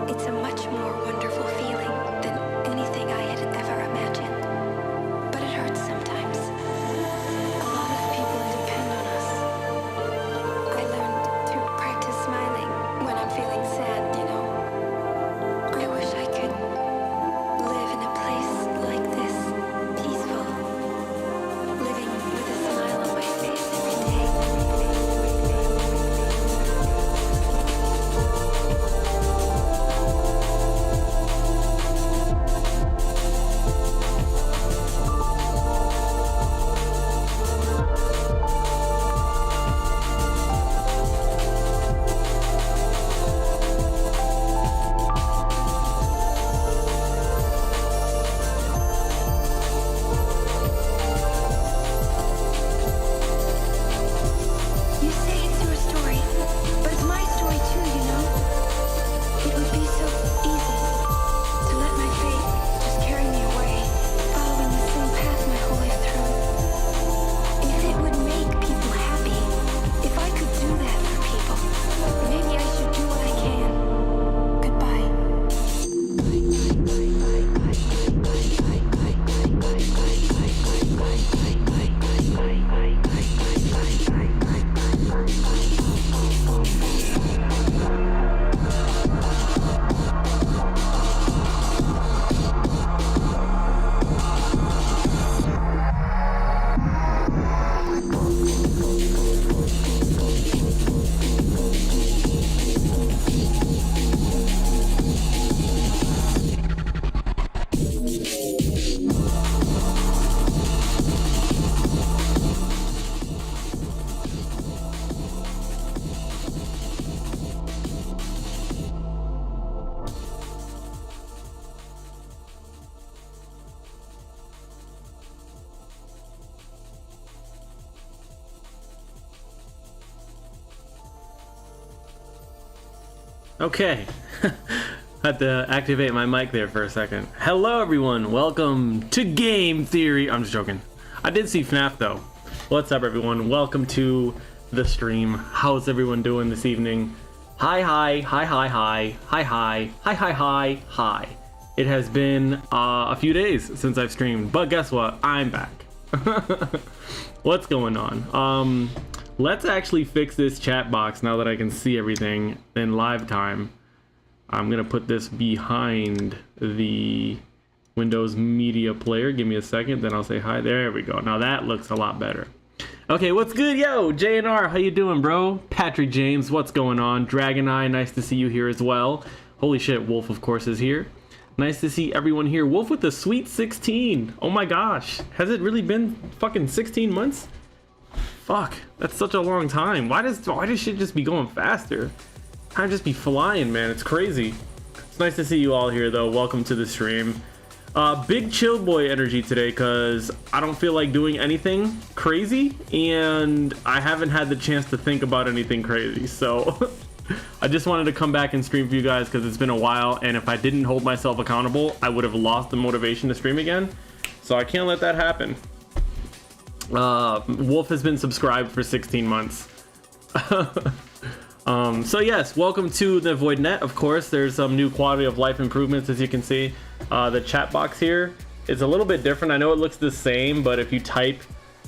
It's a much more wonderful feeling than anything I had ever imagined. But it hurts sometimes. A lot of people depend on us. I learned to practice smiling when I'm feeling sad, you know. I wish I could live in a place like this, peaceful, living with a smile on my face every day. You say it's your story, but it's my story too, you know? It would be so easy to let my fate just carry me away, following the same path my whole life through. If it would make people happy, if I could do that for people, maybe I should do what I can. Goodbye. Okay, had to activate my mic there for a second. Hello everyone, welcome to Game Theory. I'm just joking. I did see FNAF though. What's up everyone? Welcome to the stream. How's everyone doing this evening? Hi. It has been a few days since I've streamed, but guess what? I'm back. What's going on? Let's actually fix this chat box now that I can see everything in live time. I'm gonna put this behind the Windows Media Player. Give me a second, then I'll say hi. There we go. Now that looks a lot better. Okay, what's good? Yo, JNR, how you doing, bro? Patrick James, what's going on? Dragon Eye, nice to see you here as well. Holy shit, Wolf, of course, is here. Nice to see everyone here. Wolf with the sweet 16. Oh my gosh, has it really been fucking 16 months? Fuck, that's such a long time. Why does shit just be going faster? Time just be flying, man. It's crazy. It's nice to see you all here, though. Welcome to the stream. Big chill boy energy today, because I don't feel like doing anything crazy, and I haven't had the chance to think about anything crazy. So I just wanted to come back and stream for you guys because it's been a while, and if I didn't hold myself accountable, I would have lost the motivation to stream again. So I can't let that happen. Wolf has been subscribed for 16 months. So yes, welcome to the Void Net. Of course, there's some new quality of life improvements, as you can see. The chat box here is a little bit different. I know it looks the same, but if you type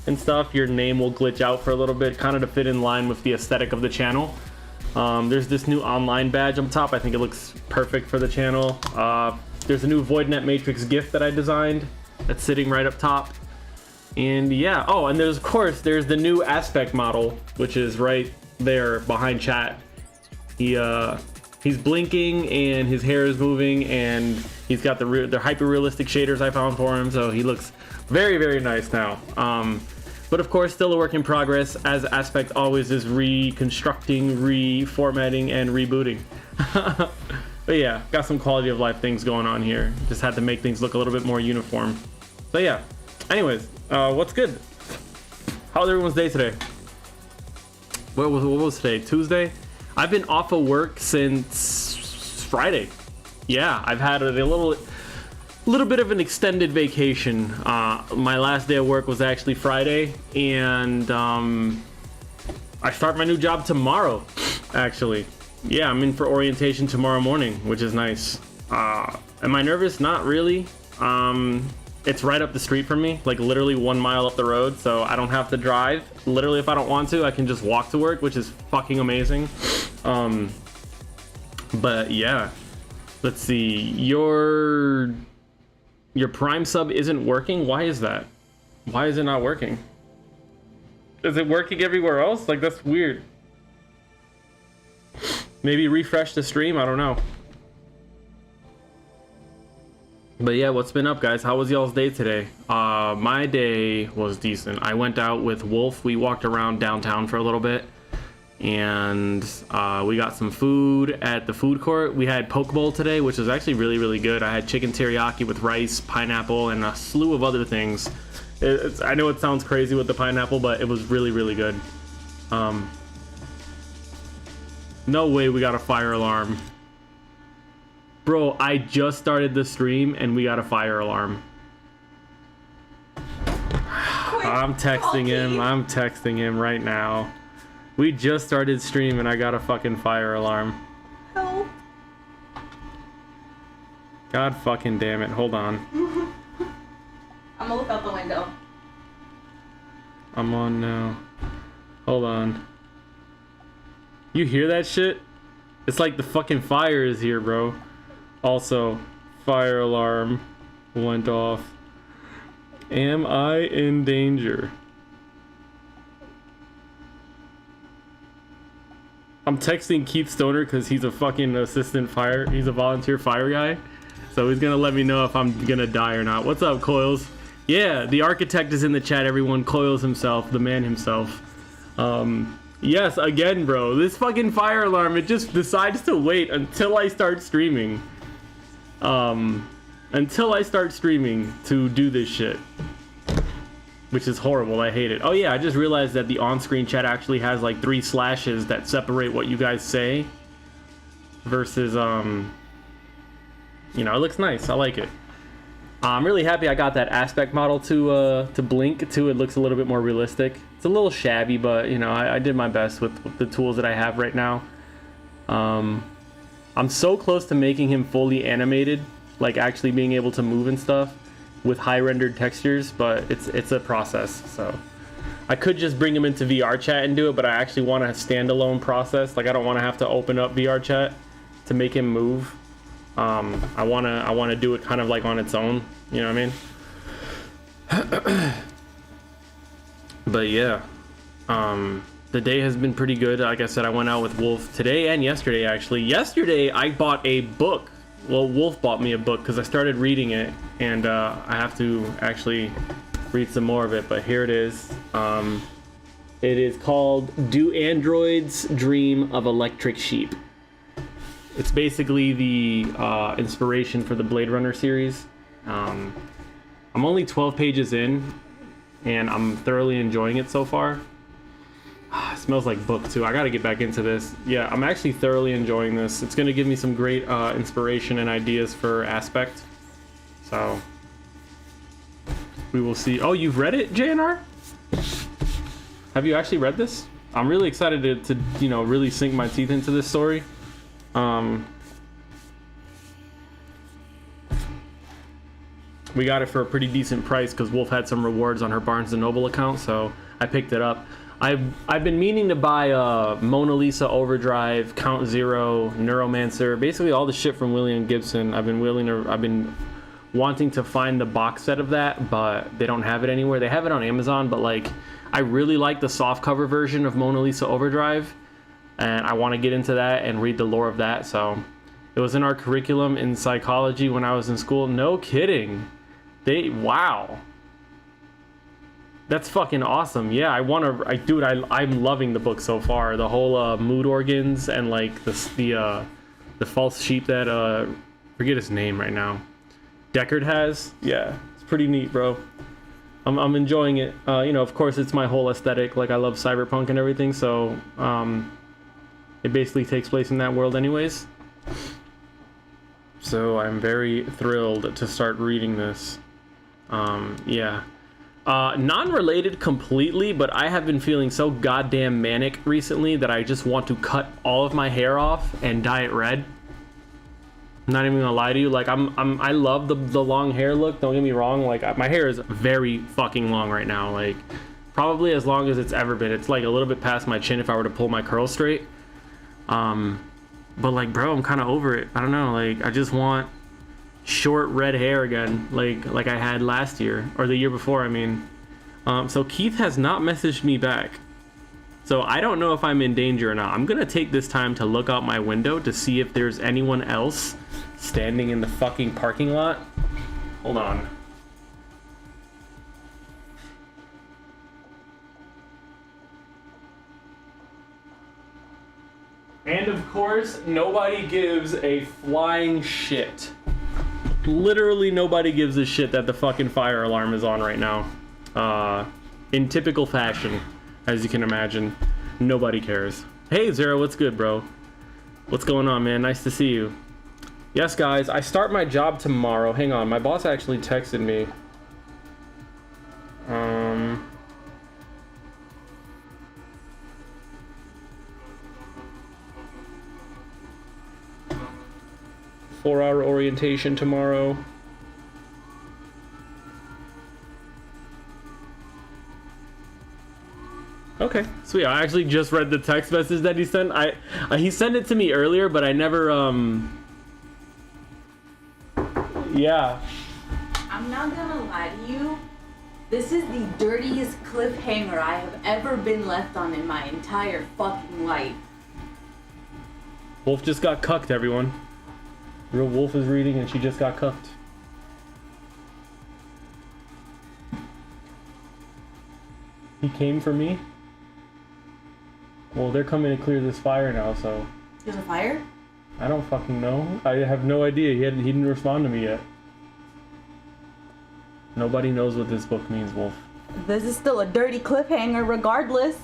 and stuff, your name will glitch out for a little bit, kind of to fit in line with the aesthetic of the channel. There's this new online badge up top. I think it looks perfect for the channel. There's a new Void Net Matrix GIF that I designed that's sitting right up top. And yeah, oh, and there's, of course, there's the new aspect model, which is right there behind chat. He's blinking and his hair is moving, and he's got the hyper realistic shaders I found for him, so he looks very, very nice now. But of course, still a work in progress, as aspect always is reconstructing, reformatting, and rebooting. But yeah, got some quality of life things going on here. Just had to make things look a little bit more uniform. So yeah, anyways, what's good? How's everyone's day today? What was today? Tuesday? I've been off of work since Friday. Yeah, I've had a little bit of an extended vacation. My last day of work was actually Friday, and I start my new job tomorrow, actually. yeah, I'm in for orientation tomorrow morning, which is nice. Am I nervous? Not really. It's right up the street from me, like literally 1 mile up the road, so I don't have to drive. Literally, if I don't want to, I can just walk to work, which is fucking amazing. But yeah, let's see. Your Prime sub isn't working. Why is that? Why is it not working? Is it working everywhere else? Like, that's weird. Maybe refresh the stream, I don't know. But yeah, what's been up, guys? How was y'all's day today? My day was decent. I went out with Wolf. We walked around downtown for a little bit, and we got some food at the food court. We had poke bowl today, which was actually really, really good. I had chicken teriyaki with rice, pineapple, and a slew of other things. I know it sounds crazy with the pineapple, but it was really, really good. No way we got a fire alarm. Bro, I just started the stream and we got a fire alarm. I'm texting him. I'm texting him right now. We just started stream and I got a fucking fire alarm. Help. God fucking damn it. Hold on. I'm gonna look out the window. I'm on now. Hold on. You hear that shit? It's like the fucking fire is here, bro. Also, fire alarm went off. Am I in danger? I'm texting Keith Stoner because he's a fucking assistant fire. He's a volunteer fire guy. So he's gonna let me know if I'm gonna die or not. What's up, Coils? Yeah, the architect is in the chat, everyone. Coils himself, the man himself. Yes, again, bro. This fucking fire alarm, it just decides to wait until I start streaming. Until I start streaming to do this shit. Which is horrible, I hate it. Oh yeah, I just realized that the on-screen chat actually has like 3 slashes that separate what you guys say. Versus, you know, it looks nice, I like it. I'm really happy I got that aspect model to blink too. It looks a little bit more realistic. It's a little shabby, but you know, I did my best with the tools that I have right now. I'm so close to making him fully animated, like actually being able to move and stuff with high rendered textures, but it's a process. So I could just bring him into VR chat and do it, but I actually want a standalone process. Like I don't want to have to open up VR chat to make him move. I wanna do it kind of like on its own, you know what I mean? But yeah, the day has been pretty good. Like I said, I went out with Wolf today and yesterday actually. Yesterday I bought a book. Well, Wolf bought me a book because I started reading it, and I have to actually read some more of it, but here it is. It is called Do Androids Dream of Electric Sheep? It's basically the inspiration for the Blade Runner series. I'm only 12 pages in, and I'm thoroughly enjoying it so far. It smells like book too. I gotta get back into this. Yeah, I'm actually thoroughly enjoying this. It's gonna give me some great inspiration and ideas for Aspect. So, we will see. Oh, you've read it, JNR? Have you actually read this? I'm really excited to you know, really sink my teeth into this story. We got it for a pretty decent price because Wolf had some rewards on her Barnes & Noble account, so I picked it up. I've been meaning to buy Mona Lisa Overdrive, Count Zero, Neuromancer, basically all the shit from William Gibson. I've been wanting to find the box set of that, but they don't have it anywhere. They have it on Amazon, but like I really like the softcover version of Mona Lisa Overdrive, and I want to get into that and read the lore of that. So it was in our curriculum in psychology when I was in school. No kidding. Wow. That's fucking awesome. Yeah, I'm loving the book so far. The whole mood organs and like the false sheep that forget his name right now, Deckard has. Yeah, it's pretty neat, bro. I'm enjoying it. You know, of course, it's my whole aesthetic. Like I love cyberpunk and everything, so it basically takes place in that world anyways. So I'm very thrilled to start reading this. Yeah. Non-related completely, but I have been feeling so goddamn manic recently that I just want to cut all of my hair off and dye it red. I'm not even gonna lie to you, like I love the long hair look, don't get me wrong. Like my hair is very fucking long right now, like probably as long as it's ever been. It's like a little bit past my chin if I were to pull my curls straight. But like, bro, I'm kind of over it. I don't know, like I just want short red hair again, like I had last year or the year before, I mean. So Keith has not messaged me back, so I don't know if I'm in danger or not. I'm gonna take this time to look out my window to see if there's anyone else standing in the fucking parking lot. Hold on. And of course, nobody gives a flying shit. Literally nobody gives a shit that the fucking fire alarm is on right now. In typical fashion, as you can imagine, nobody cares. Hey Zero, what's good, bro? What's going on, man? Nice to see you. Yes, guys, I start my job tomorrow. Hang on, my boss actually texted me. 4-hour orientation tomorrow. Okay, sweet. I actually just read the text message that he sent. He sent it to me earlier, but I never yeah. I'm not gonna lie to you. This is the dirtiest cliffhanger I have ever been left on in my entire fucking life. Wolf just got cucked, everyone. Real Wolf is reading and she just got cucked. He came for me? Well, they're coming to clear this fire now, so... There's a fire? I don't fucking know. I have no idea. He didn't respond to me yet. Nobody knows what this book means, Wolf. This is still a dirty cliffhanger regardless.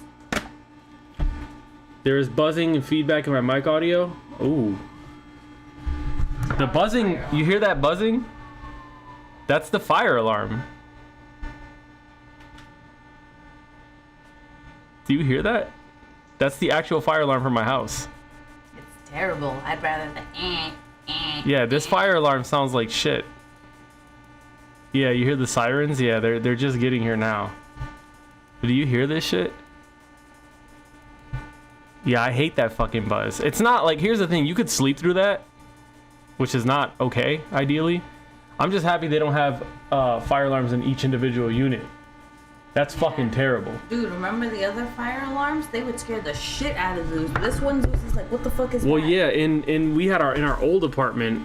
There is buzzing and feedback in my mic audio. Ooh. The buzzing, you hear that buzzing? That's the fire alarm. Do you hear that? That's the actual fire alarm for my house. It's terrible. I'd rather the Yeah, this fire alarm sounds like shit. Yeah, you hear the sirens? Yeah, they're just getting here now. Do you hear this shit? Yeah, I hate that fucking buzz. It's not like, here's the thing, you could sleep through that, which is not okay, ideally. I'm just happy they don't have fire alarms in each individual unit. That's fucking terrible. Dude, remember the other fire alarms? They would scare the shit out of Zeus. This one, Zeus is like, what the fuck is that? Well, yeah, we had in our old apartment,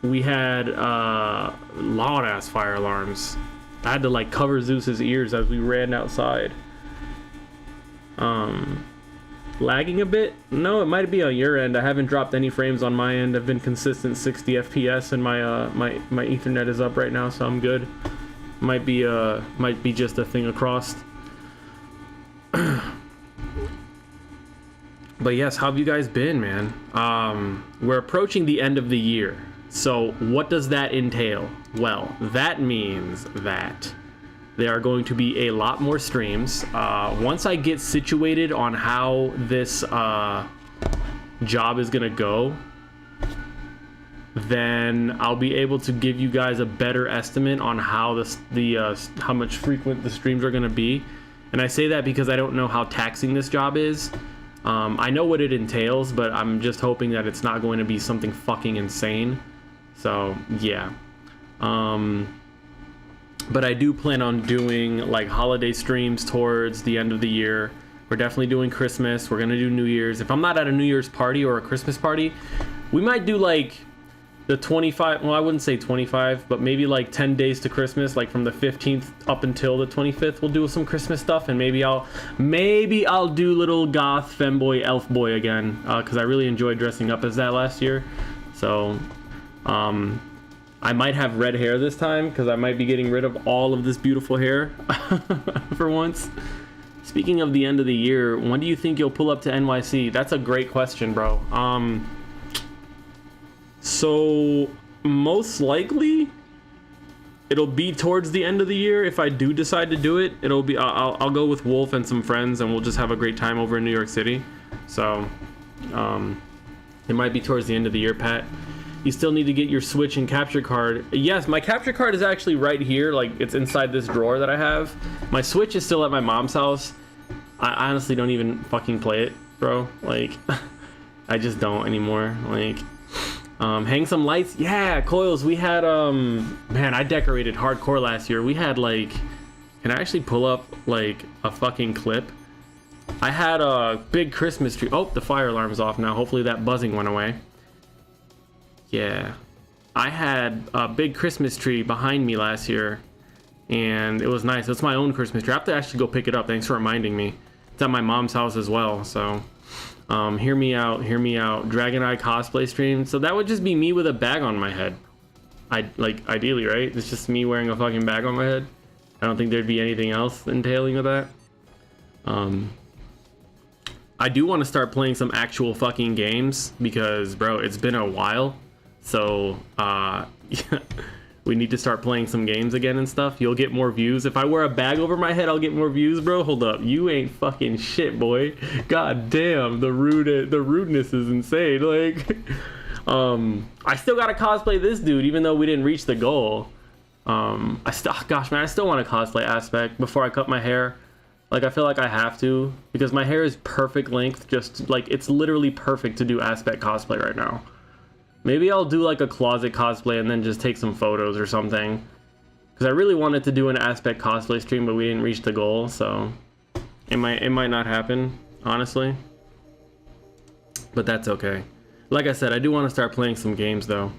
we had loud ass fire alarms. I had to like cover Zeus's ears as we ran outside. Lagging a bit? No, it might be on your end. I haven't dropped any frames on my end. I've been consistent 60 FPS, and my Ethernet is up right now, so I'm good. Might be just a thing across. But yes, how have you guys been, man? We're approaching the end of the year. So what does that entail? Well, that means that there are going to be a lot more streams. Once I get situated on how this job is gonna go, then I'll be able to give you guys a better estimate on how how much frequent the streams are gonna be. And I say that because I don't know how taxing this job is. I know what it entails, but I'm just hoping that it's not going to be something fucking insane. So yeah. But I do plan on doing like holiday streams towards the end of the year. We're definitely doing Christmas. We're gonna do New Year's. If I'm not at a New Year's party or a Christmas party, we might do like the 25, well, I wouldn't say 25, but maybe like 10 days to Christmas, like from the 15th up until the 25th. We'll do some Christmas stuff, and maybe I'll do little goth femboy elf boy again, because I really enjoyed dressing up as that last year. So I might have red hair this time, because I might be getting rid of all of this beautiful hair for once. Speaking of the end of the year, when do you think you'll pull up to NYC? That's a great question, bro. So most likely it'll be towards the end of the year if I do decide to do it. It'll be I'll go with Wolf and some friends, and we'll just have a great time over in New York City. So it might be towards the end of the year. Pat, you still need to get your Switch and capture card. Yes, my capture card is actually right here, like it's inside this drawer that I have. My Switch is still at my mom's house. I honestly don't even fucking play it, bro. Like I just don't anymore. Like hang some lights. Yeah, coils. We had man, I decorated hardcore last year. We had like, can I actually pull up like a fucking clip? I had a big Christmas tree. Oh, the fire alarm's off now. Hopefully that buzzing went away. Yeah, I had a big Christmas tree behind me last year, and it was nice. It's my own Christmas tree. I have to actually go pick it up. Thanks for reminding me. It's at my mom's house as well. So hear me out, hear me out. Dragon Eye cosplay stream. So that would just be me with a bag on my head. Ideally, right? It's just me wearing a fucking bag on my head. I don't think there'd be anything else entailing with that. I do want to start playing some actual fucking games because, bro, it's been a while. So we need to start playing some games again and stuff. You'll get more views. If I wear a bag over my head, I'll get more views, bro. Hold up, you ain't fucking shit, boy. God damn, the rudeness is insane. Like I still gotta cosplay this dude even though we didn't reach the goal. I still want to cosplay Aspect before I cut my hair. Like I feel like I have to because my hair is perfect length, just like it's literally perfect to do Aspect cosplay right now. Maybe I'll do like a closet cosplay and then just take some photos or something. Because I really wanted to do an Aspect cosplay stream, but we didn't reach the goal, so it might not happen, honestly. But that's okay. Like I said, I do want to start playing some games though.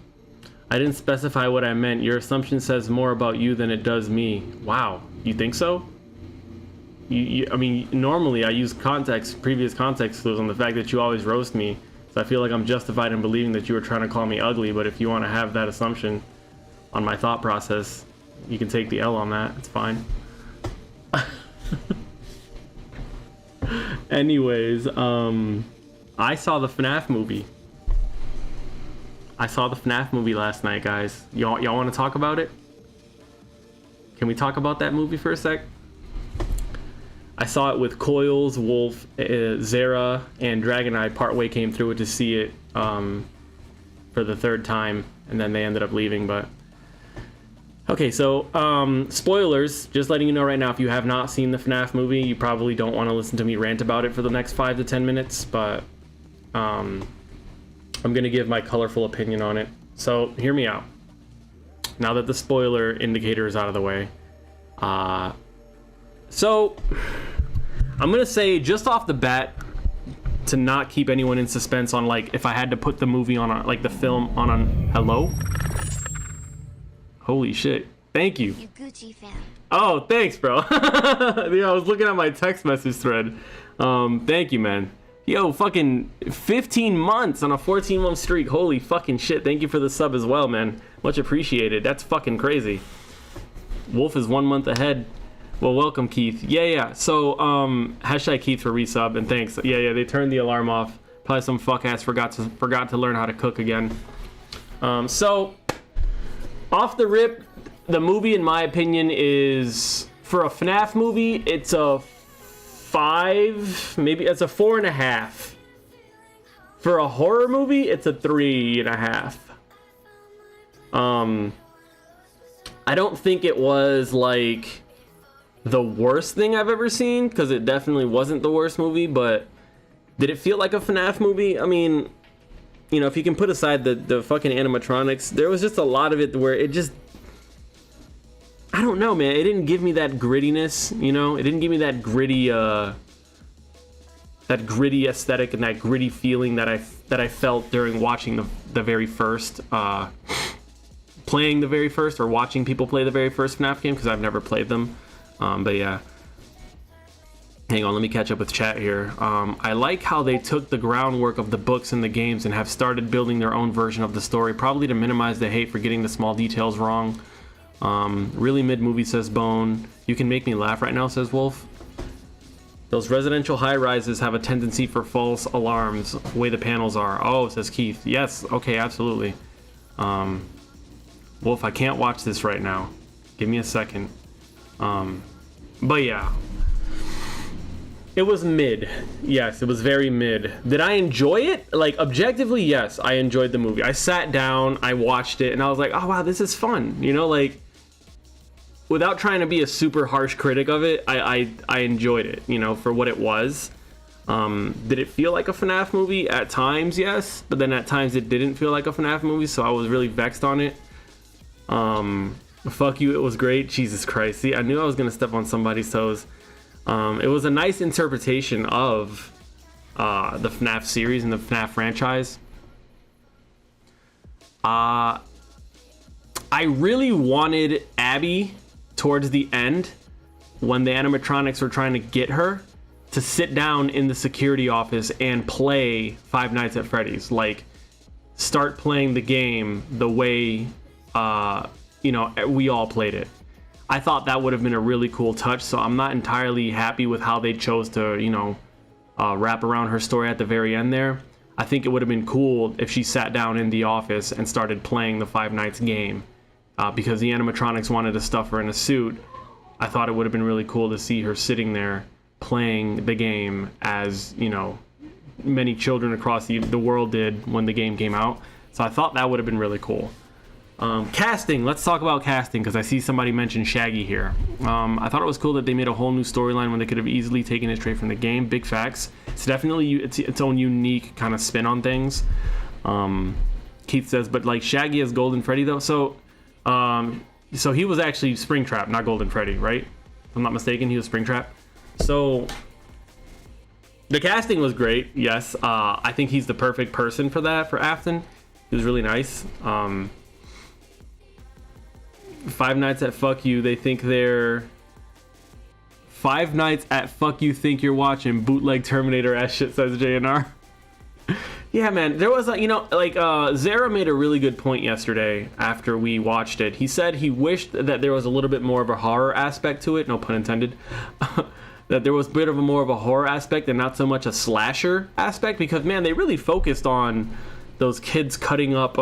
I didn't specify what I meant. Your assumption says more about you than it does me. Wow, you think so? I mean, normally I use previous context clues on the fact that you always roast me. So I feel like I'm justified in believing that you were trying to call me ugly, but if you want to have that assumption on my thought process, you can take the L on that. It's fine. Anyways, I saw the FNAF movie. I saw the FNAF movie last night, guys. Y'all want to talk about it? Can we talk about that movie for a sec? I saw it with Coils, Wolf, Zara, and Dragon Eye. Partway came through it to see it for the third time, and then they ended up leaving. But okay, so spoilers. Just letting you know right now, if you have not seen the FNAF movie, you probably don't want to listen to me rant about it for the next 5 to 10 minutes. But I'm gonna give my colorful opinion on it. So hear me out. Now that the spoiler indicator is out of the way. So, I'm gonna say just off the bat, to not keep anyone in suspense on like if I had to put the movie on like the film on a hello. Holy shit! Thank you. You Gucci fan. Oh, thanks, bro. Yeah, I was looking at my text message thread. Thank you, man. Yo, fucking 15 months on a 14-month streak. Holy fucking shit! Thank you for the sub as well, man. Much appreciated. That's fucking crazy. Wolf is 1 month ahead. Well, welcome, Keith. Yeah. So, hashtag Keith for resub, and thanks. Yeah, they turned the alarm off. Probably some fuck ass forgot to learn how to cook again. So, off the rip, the movie, in my opinion, is, for a FNAF movie, it's a 5, maybe it's a 4.5. For a horror movie, it's a 3.5. I don't think it was, like, the worst thing I've ever seen, because it definitely wasn't the worst movie, but did it feel like a FNAF movie? I mean, you know, if you can put aside the fucking animatronics, there was just a lot of it where it just, I don't know, man, it didn't give me that grittiness, you know? It didn't give me that gritty aesthetic and that gritty feeling that I felt during watching the very first, playing the very first, or watching people play the very first FNAF game, because I've never played them. But yeah, hang on, let me catch up with chat here. I like how they took the groundwork of the books and the games and have started building their own version of the story, probably to minimize the hate for getting the small details wrong. Really mid-movie, says Bone. You can make me laugh right now, says Wolf. Those residential high-rises have a tendency for false alarms, the way the panels are. Oh, says Keith. Yes, okay, absolutely. Wolf, I can't watch this right now. Give me a second. But yeah. It was mid. Yes, it was very mid. Did I enjoy it? Like, objectively, yes, I enjoyed the movie. I sat down, I watched it, and I was like, oh wow, this is fun. You know, like, without trying to be a super harsh critic of it, I enjoyed it, you know, for what it was. Did it feel like a FNAF movie? At times, yes, but then at times it didn't feel like a FNAF movie, so I was really vexed on it. Fuck you, it was great. Jesus Christ. See, I knew I was gonna step on somebody's toes. It was a nice interpretation of the FNAF series and the FNAF franchise. I really wanted Abby towards the end, when the animatronics were trying to get her, to sit down in the security office and play Five Nights at Freddy's. Like, start playing the game the way you know, we all played it. I thought that would have been a really cool touch, so I'm not entirely happy with how they chose to, you know, wrap around her story at the very end there. I think it would have been cool if she sat down in the office and started playing the Five Nights game, because the animatronics wanted to stuff her in a suit. I thought it would have been really cool to see her sitting there playing the game as, you know, many children across the world did when the game came out. So I thought that would have been really cool. Casting, let's talk about casting, because I see somebody mention Shaggy here. I thought it was cool that they made a whole new storyline when they could have easily taken it straight from the game. Big facts. It's definitely its own unique kind of spin on things. Keith says, but like Shaggy as Golden Freddy though, so he was actually Springtrap, not Golden Freddy, right? If I'm not mistaken, he was Springtrap. So the casting was great, yes. I think he's the perfect person for that, for Afton. He was really nice. Five Nights at Fuck You, they think they're Five Nights at Fuck You think you're watching bootleg Terminator ass shit, says JNR. Yeah, man, there was a, you know, like Zara made a really good point yesterday after we watched it. He said he wished that there was a little bit more of a horror aspect to it, no pun intended. That there was a bit of a more of a horror aspect and not so much a slasher aspect, because man, they really focused on those kids cutting up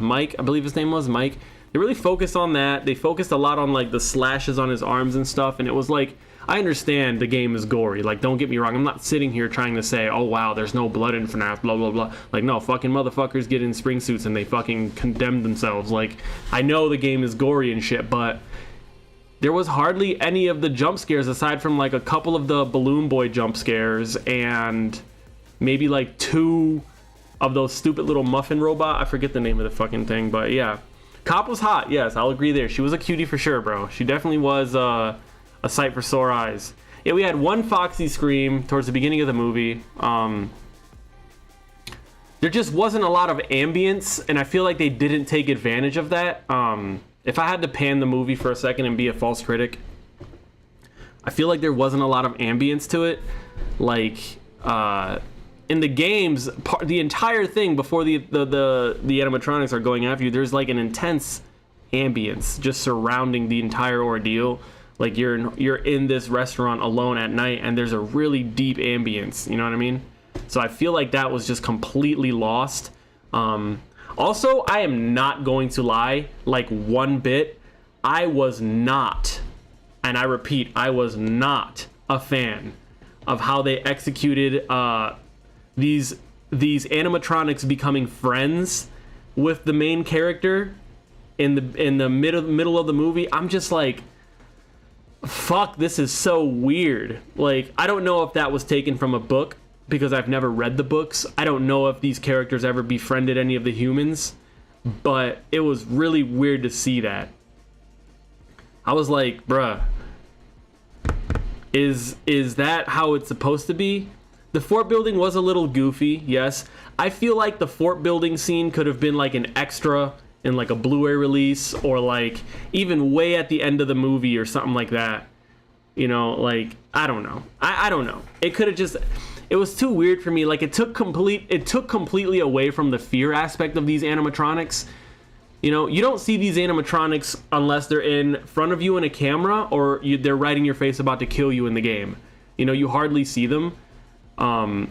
Mike, I believe his name was Mike. They really focused on that. They focused a lot on like the slashes on his arms and stuff, and it was like, I understand the game is gory, like don't get me wrong, I'm not sitting here trying to say, oh wow, there's no blood in FNAF, blah blah blah. Like, no, fucking motherfuckers get in spring suits and they fucking condemn themselves. Like, I know the game is gory and shit, but there was hardly any of the jump scares aside from like a couple of the Balloon Boy jump scares and maybe like 2 of those stupid little muffin robot, I forget the name of the fucking thing, but yeah. Cop was hot, yes, I'll agree there. She was a cutie for sure, bro. She definitely was a sight for sore eyes. Yeah, we had one Foxy scream towards the beginning of the movie. There just wasn't a lot of ambience, and I feel like they didn't take advantage of that. If I had to pan the movie for a second and be a false critic, I feel like there wasn't a lot of ambience to it. Like, in the games, the entire thing before the animatronics are going after you, there's like an intense ambience just surrounding the entire ordeal. Like you're in this restaurant alone at night, and there's a really deep ambience. You know what I mean? So I feel like that was just completely lost. Also, I am not going to lie, like one bit, I was not, and I repeat, I was not a fan of how they executed these animatronics becoming friends with the main character in the middle of the movie. I'm just like, fuck, this is so weird. Like, I don't know if that was taken from a book, because I've never read the books. I don't know if these characters ever befriended any of the humans, but it was really weird to see that. I was like, bruh, is that how it's supposed to be? The fort building was a little goofy, yes. I feel like the fort building scene could have been like an extra in like a Blu-ray release, or like even way at the end of the movie or something like that. You know, like, I don't know. I don't know. It could have just, it was too weird for me. Like, it took completely away from the fear aspect of these animatronics. You know, you don't see these animatronics unless they're in front of you in a camera, or they're right in your face about to kill you in the game. You know, you hardly see them.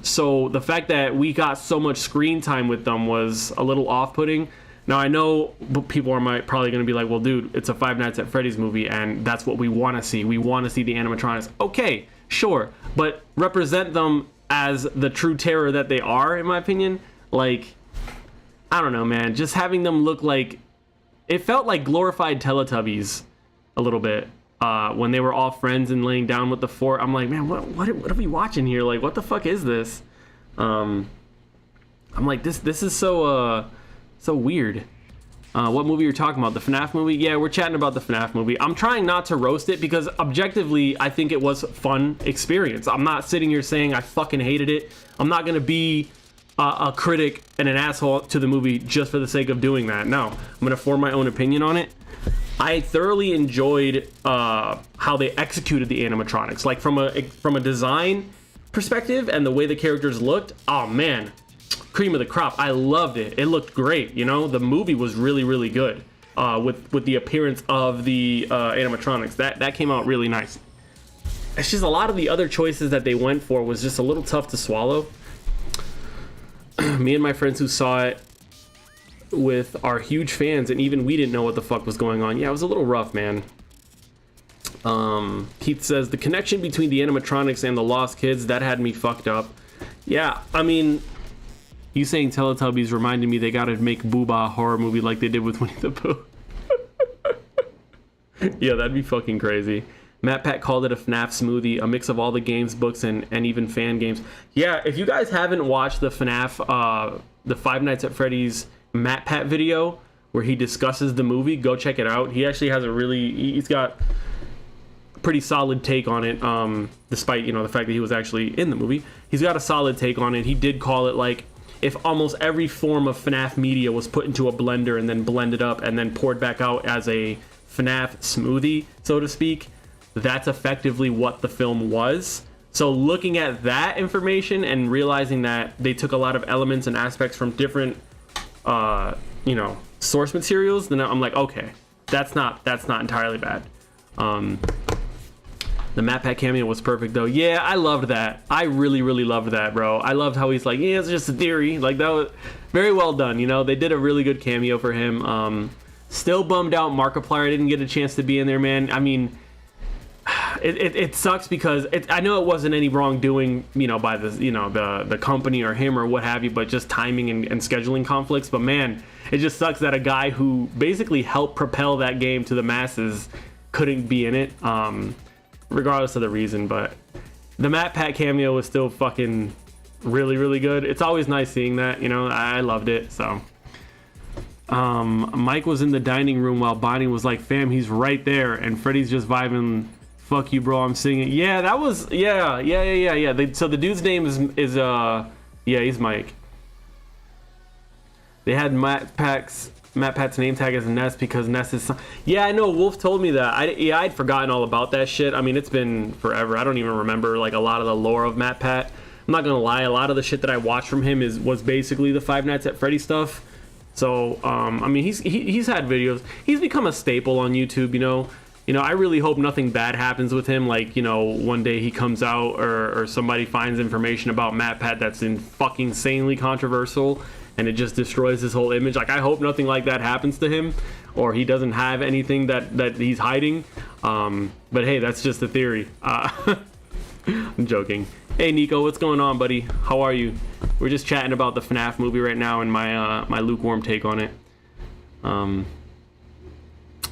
So the fact that we got so much screen time with them was a little off-putting. Now I know people are probably going to be like, well, dude, it's a Five Nights at Freddy's movie, and that's what we want to see. We want to see the animatronics. Okay, sure, but represent them as the true terror that they are, in my opinion. Like, I don't know, man. Just having them look like, it felt like glorified Teletubbies a little bit. When they were all friends and laying down with the fort, I'm like, man, what are we watching here? Like, what the fuck is this? I'm like, this is so weird. What movie you're talking about? The FNAF movie? Yeah, we're chatting about the FNAF movie. I'm trying not to roast it because objectively, I think it was a fun experience. I'm not sitting here saying I fucking hated it. I'm not gonna be a critic and an asshole to the movie just for the sake of doing that. No, I'm gonna form my own opinion on it. I thoroughly enjoyed how they executed the animatronics, like from a design perspective and the way the characters looked. Oh man, cream of the crop. I loved it. It looked great. You know, the movie was really, really good with the appearance of the animatronics. That came out really nice. It's just a lot of the other choices that they went for was just a little tough to swallow. Me and my friends who saw it with our huge fans, and even we didn't know what the fuck was going on. Yeah, it was a little rough, man. Keith says the connection between the animatronics and the lost kids, that had me fucked up. Yeah, I mean, you saying Teletubbies reminded me they gotta make Booba a horror movie like they did with Winnie the Pooh. Yeah, that'd be fucking crazy. Matt Pat called it a FNAF smoothie, a mix of all the games, books, and even fan games. Yeah, if you guys haven't watched the FNAF, the Five Nights at Freddy's Matt Pat video where he discusses the movie, go check it out. He actually has he's got a pretty solid take on it, despite, you know, the fact that he was actually in the movie. He's got a solid take on it. He did call it like if almost every form of FNAF media was put into a blender and then blended up and then poured back out as a FNAF smoothie, so to speak. That's effectively what the film was. So looking at that information and realizing that they took a lot of elements and aspects from different you know, source materials, then I'm like, okay, that's not entirely bad. The Matt Pat cameo was perfect though. Yeah, I loved that. I really, really loved that, bro. I loved how he's like, yeah, it's just a theory. Like, that was very well done. You know, they did a really good cameo for him. Still bummed out Markiplier didn't get a chance to be in there, man. I mean, it sucks because I know it wasn't any wrongdoing, you know, by the company or him or what have you, but just timing and scheduling conflicts. But man, it just sucks that a guy who basically helped propel that game to the masses couldn't be in it, regardless of the reason. But the Matt Pat cameo was still fucking really, really good. It's always nice seeing that, you know. I loved it. So Mike was in the dining room while Bonnie was like, fam, he's right there, and Freddy's just vibing. Fuck you, bro, I'm singing. Yeah, that was, yeah. So the dude's name is yeah, he's Mike. They had Matt Pat's name tag as Ness because Ness is, yeah, I know, Wolf told me that. I'd forgotten all about that shit. I mean, it's been forever. I don't even remember like a lot of the lore of Matt Pat. I'm not gonna lie, a lot of the shit that I watched from him was basically the Five Nights at Freddy stuff. So I mean, he's had videos. He's become a staple on YouTube, you know. I really hope nothing bad happens with him. Like, you know, one day he comes out or somebody finds information about Matt Pat that's fucking insanely controversial and it just destroys his whole image. Like, I hope nothing like that happens to him or he doesn't have anything that he's hiding. But hey, that's just a theory. I'm joking. Hey, Nico, what's going on, buddy? How are you? We're just chatting about the FNAF movie right now and my lukewarm take on it.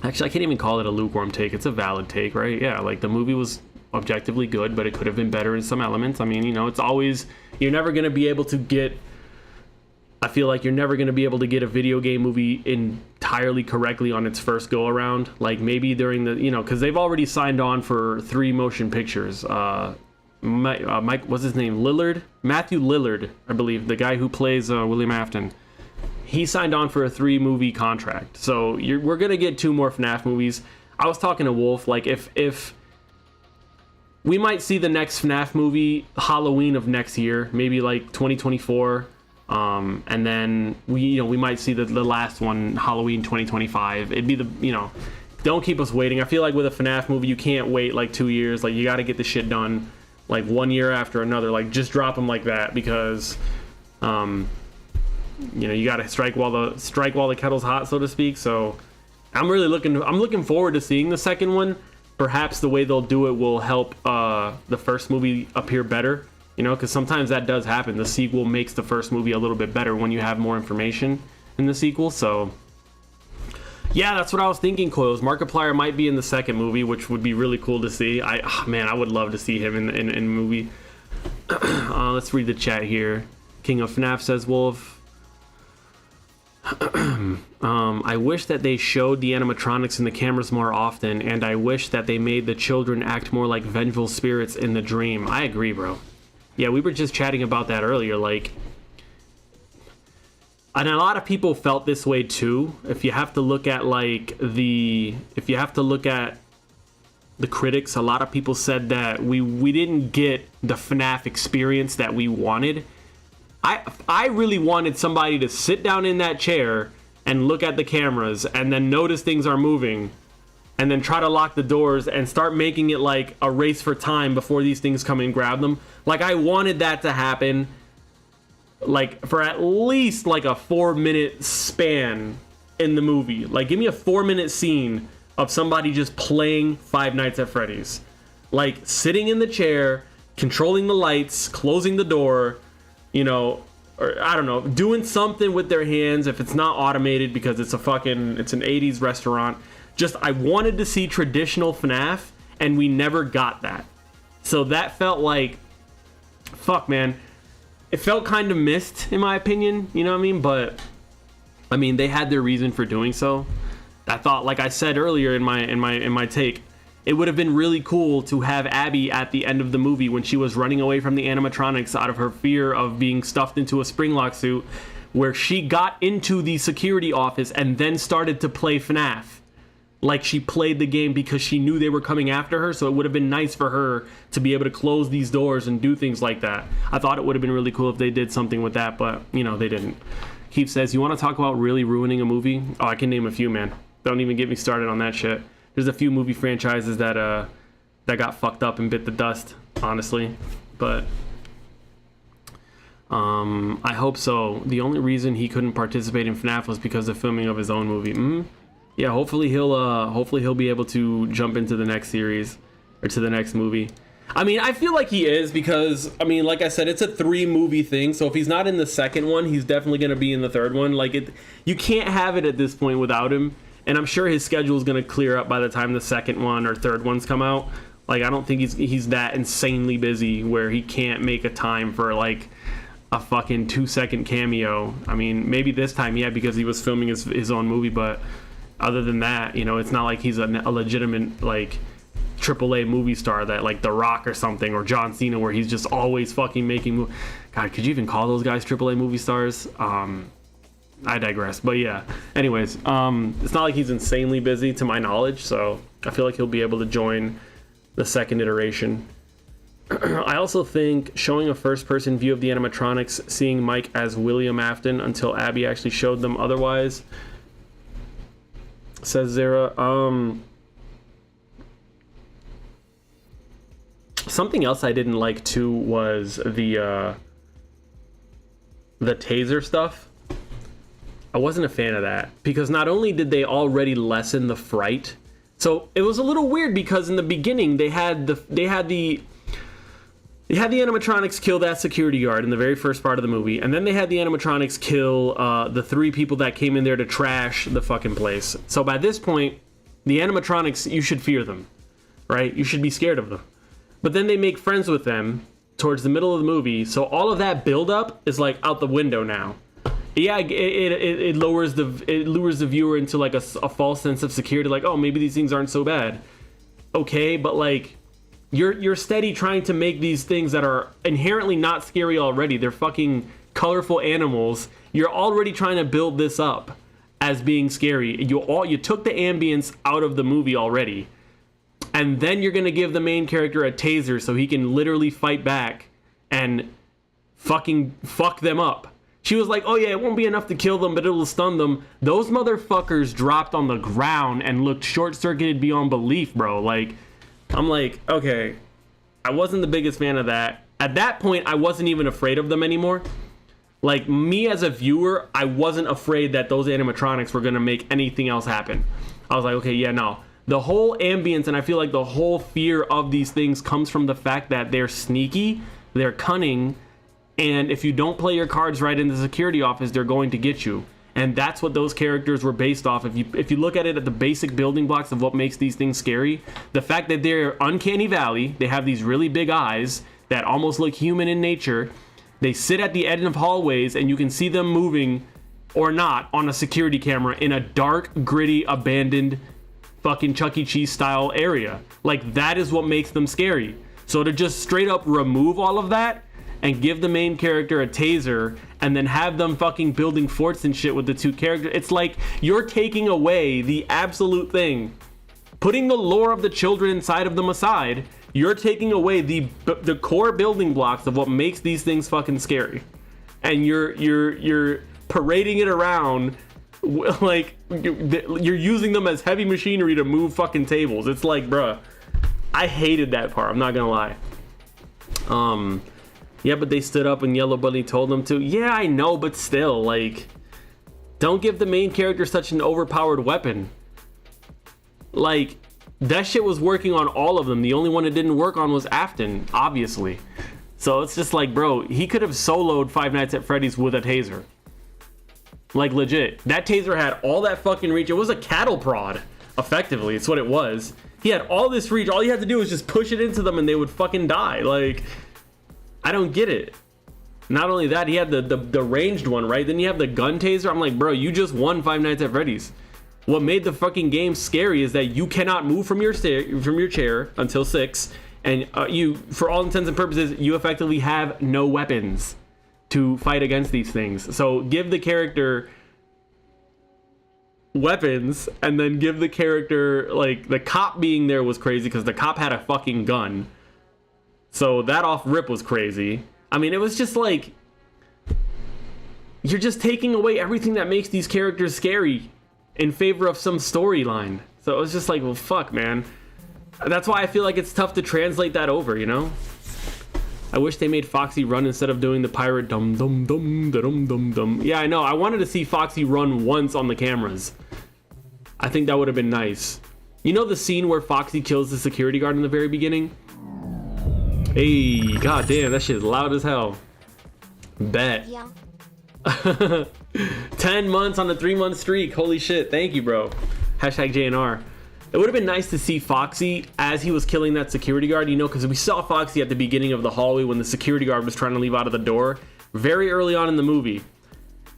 Actually, I can't even call it a lukewarm take. It's a valid take, right? Yeah, like the movie was objectively good, but it could have been better in some elements. I mean, you know, it's always, you're never going to be able to get, I feel like you're never going to be able to get a video game movie entirely correctly on its first go around. Like maybe during the, you know, because they've already signed on for 3 motion pictures. Mike, what's his name? Matthew Lillard, I believe, the guy who plays William Afton. He signed on for a 3-movie contract. So we're going to get 2 more FNAF movies. I was talking to Wolf, like if we might see the next FNAF movie Halloween of next year, maybe like 2024. And then we might see the last one Halloween 2025. It'd be don't keep us waiting. I feel like with a FNAF movie, you can't wait like 2 years. Like, you got to get the shit done like 1 year after another. Like, just drop them like that because, you know, you got to strike while the kettle's hot, so to speak. So I'm looking forward to seeing the second one. Perhaps the way they'll do it will help the first movie appear better, you know, because sometimes that does happen. The sequel makes the first movie a little bit better when you have more information in the sequel. So yeah, that's what I was thinking, Coils. Markiplier might be in the second movie, which would be really cool to see. Man, I would love to see him in a movie. Let's read the chat here. King of FNAF says, Wolf. I wish that they showed the animatronics in the cameras more often, and I wish that they made the children act more like vengeful spirits in the dream. I agree, bro. Yeah, we were just chatting about that earlier, like, and a lot of people felt this way too. If you have to look at the critics, a lot of people said that we didn't get the FNAF experience that we wanted. I really wanted somebody to sit down in that chair and look at the cameras and then notice things are moving and then try to lock the doors and start making it like a race for time before these things come and grab them. Like, I wanted that to happen, like, for at least like a 4-minute span in the movie. Like, give me a 4-minute scene of somebody just playing Five Nights at Freddy's, like sitting in the chair, controlling the lights, closing the door, you know, or I don't know, doing something with their hands if it's not automated, because it's an 80s restaurant. Just, I wanted to see traditional FNAF, and we never got that. So that felt like, fuck, man. It felt kind of missed, in my opinion, you know what I mean? But I mean, they had their reason for doing so. I thought, like I said earlier in my take, it would have been really cool to have Abby at the end of the movie when she was running away from the animatronics out of her fear of being stuffed into a Springlock suit, where she got into the security office and then started to play FNAF. Like, she played the game because she knew they were coming after her, so it would have been nice for her to be able to close these doors and do things like that. I thought it would have been really cool if they did something with that, but, you know, they didn't. Keith says, you want to talk about really ruining a movie? Oh, I can name a few, man. Don't even get me started on that shit. There's a few movie franchises that got fucked up and bit the dust, honestly. But I hope so. The only reason he couldn't participate in FNAF was because of filming of his own movie. Yeah, hopefully he'll be able to jump into the next series or to the next movie. I mean, I feel like he is, because I mean, like I said, it's a 3-movie thing. So if he's not in the second one, he's definitely going to be in the third one. Like, you can't have it at this point without him. And I'm sure his schedule is going to clear up by the time the second one or third ones come out. Like, I don't think he's that insanely busy where he can't make a time for like a fucking 2-second cameo. I mean, maybe this time, yeah, because he was filming his own movie, but other than that, you know, it's not like he's a legitimate like AAA movie star that like The Rock or something, or John Cena, where he's just always fucking making God, could you even call those guys AAA movie stars? I digress, but yeah. Anyways, it's not like he's insanely busy to my knowledge, so I feel like he'll be able to join the second iteration. I also think showing a first-person view of the animatronics, seeing Mike as William Afton until Abby actually showed them otherwise, says Zara. Something else I didn't like too was the taser stuff. I wasn't a fan of that, because not only did they already lessen the fright, so it was a little weird because in the beginning they had the animatronics kill that security guard in the very first part of the movie, and then they had the animatronics kill the 3 people that came in there to trash the fucking place. So by this point, the animatronics, you should fear them, right? You should be scared of them. But then they make friends with them towards the middle of the movie, so all of that buildup is like out the window now. Yeah, it lures the viewer into like a false sense of security, like, oh, maybe these things aren't so bad. Okay, but like, you're steady trying to make these things that are inherently not scary already. They're fucking colorful animals. You're already trying to build this up as being scary. You took the ambience out of the movie already, and then you're gonna give the main character a taser so he can literally fight back and fucking fuck them up. She was like, oh yeah, it won't be enough to kill them, but it'll stun them. Those motherfuckers dropped on the ground and looked short-circuited beyond belief, bro. Like, I'm like, okay, I wasn't the biggest fan of that. At that point, I wasn't even afraid of them anymore. Like, me as a viewer, I wasn't afraid that those animatronics were gonna make anything else happen. I was like, okay, yeah, no. The whole ambience, and I feel like the whole fear of these things comes from the fact that they're sneaky, they're cunning, and if you don't play your cards right in the security office, they're going to get you. And that's what those characters were based off. If you look at it at the basic building blocks of what makes these things scary, the fact that they're uncanny valley, they have these really big eyes that almost look human in nature. They sit at the end of hallways and you can see them moving or not on a security camera in a dark, gritty, abandoned fucking Chuck E. Cheese style area. Like, that is what makes them scary. So to just straight up remove all of that and give the main character a taser and then have them fucking building forts and shit with the two characters, it's like you're taking away the absolute thing. Putting the lore of the children inside of them aside, you're taking away the core building blocks of what makes these things fucking scary, and you're parading it around like you're using them as heavy machinery to move fucking tables. It's like, bruh, I hated that part. I'm not gonna lie. Yeah, but they stood up and Yellow Bunny told them to. Yeah, I know, but still, like, don't give the main character such an overpowered weapon. Like, that shit was working on all of them. The only one it didn't work on was Afton, obviously. So it's just like, bro, he could have soloed Five Nights at Freddy's with a taser. Like, legit. That taser had all that fucking reach. It was a cattle prod, effectively. It's what it was. He had all this reach. All he had to do was just push it into them and they would fucking die. Like, I don't get it. Not only that, he had the ranged one, right? Then you have the gun taser. I'm like, bro, you just won Five Nights at Freddy's. What made the fucking game scary is that you cannot move from your chair until 6, and you, for all intents and purposes, you effectively have no weapons to fight against these things. So give the character weapons, and then give the character, like, the cop being there was crazy because the cop had a fucking gun. So that off rip was crazy. I mean, it was just like, you're just taking away everything that makes these characters scary in favor of some storyline. So it was just like, well, fuck, man. That's why I feel like it's tough to translate that over, you know? I wish they made Foxy run instead of doing the pirate dum dum dum dum dum dum. Yeah, I know. I wanted to see Foxy run once on the cameras. I think that would have been nice. You know the scene where Foxy kills the security guard in the very beginning? Hey, goddamn, that shit is loud as hell. Bet. Yeah. 10 months on a 3-month streak. Holy shit. Thank you, bro. Hashtag JNR. It would have been nice to see Foxy as he was killing that security guard, you know, because we saw Foxy at the beginning of the hallway when the security guard was trying to leave out of the door very early on in the movie.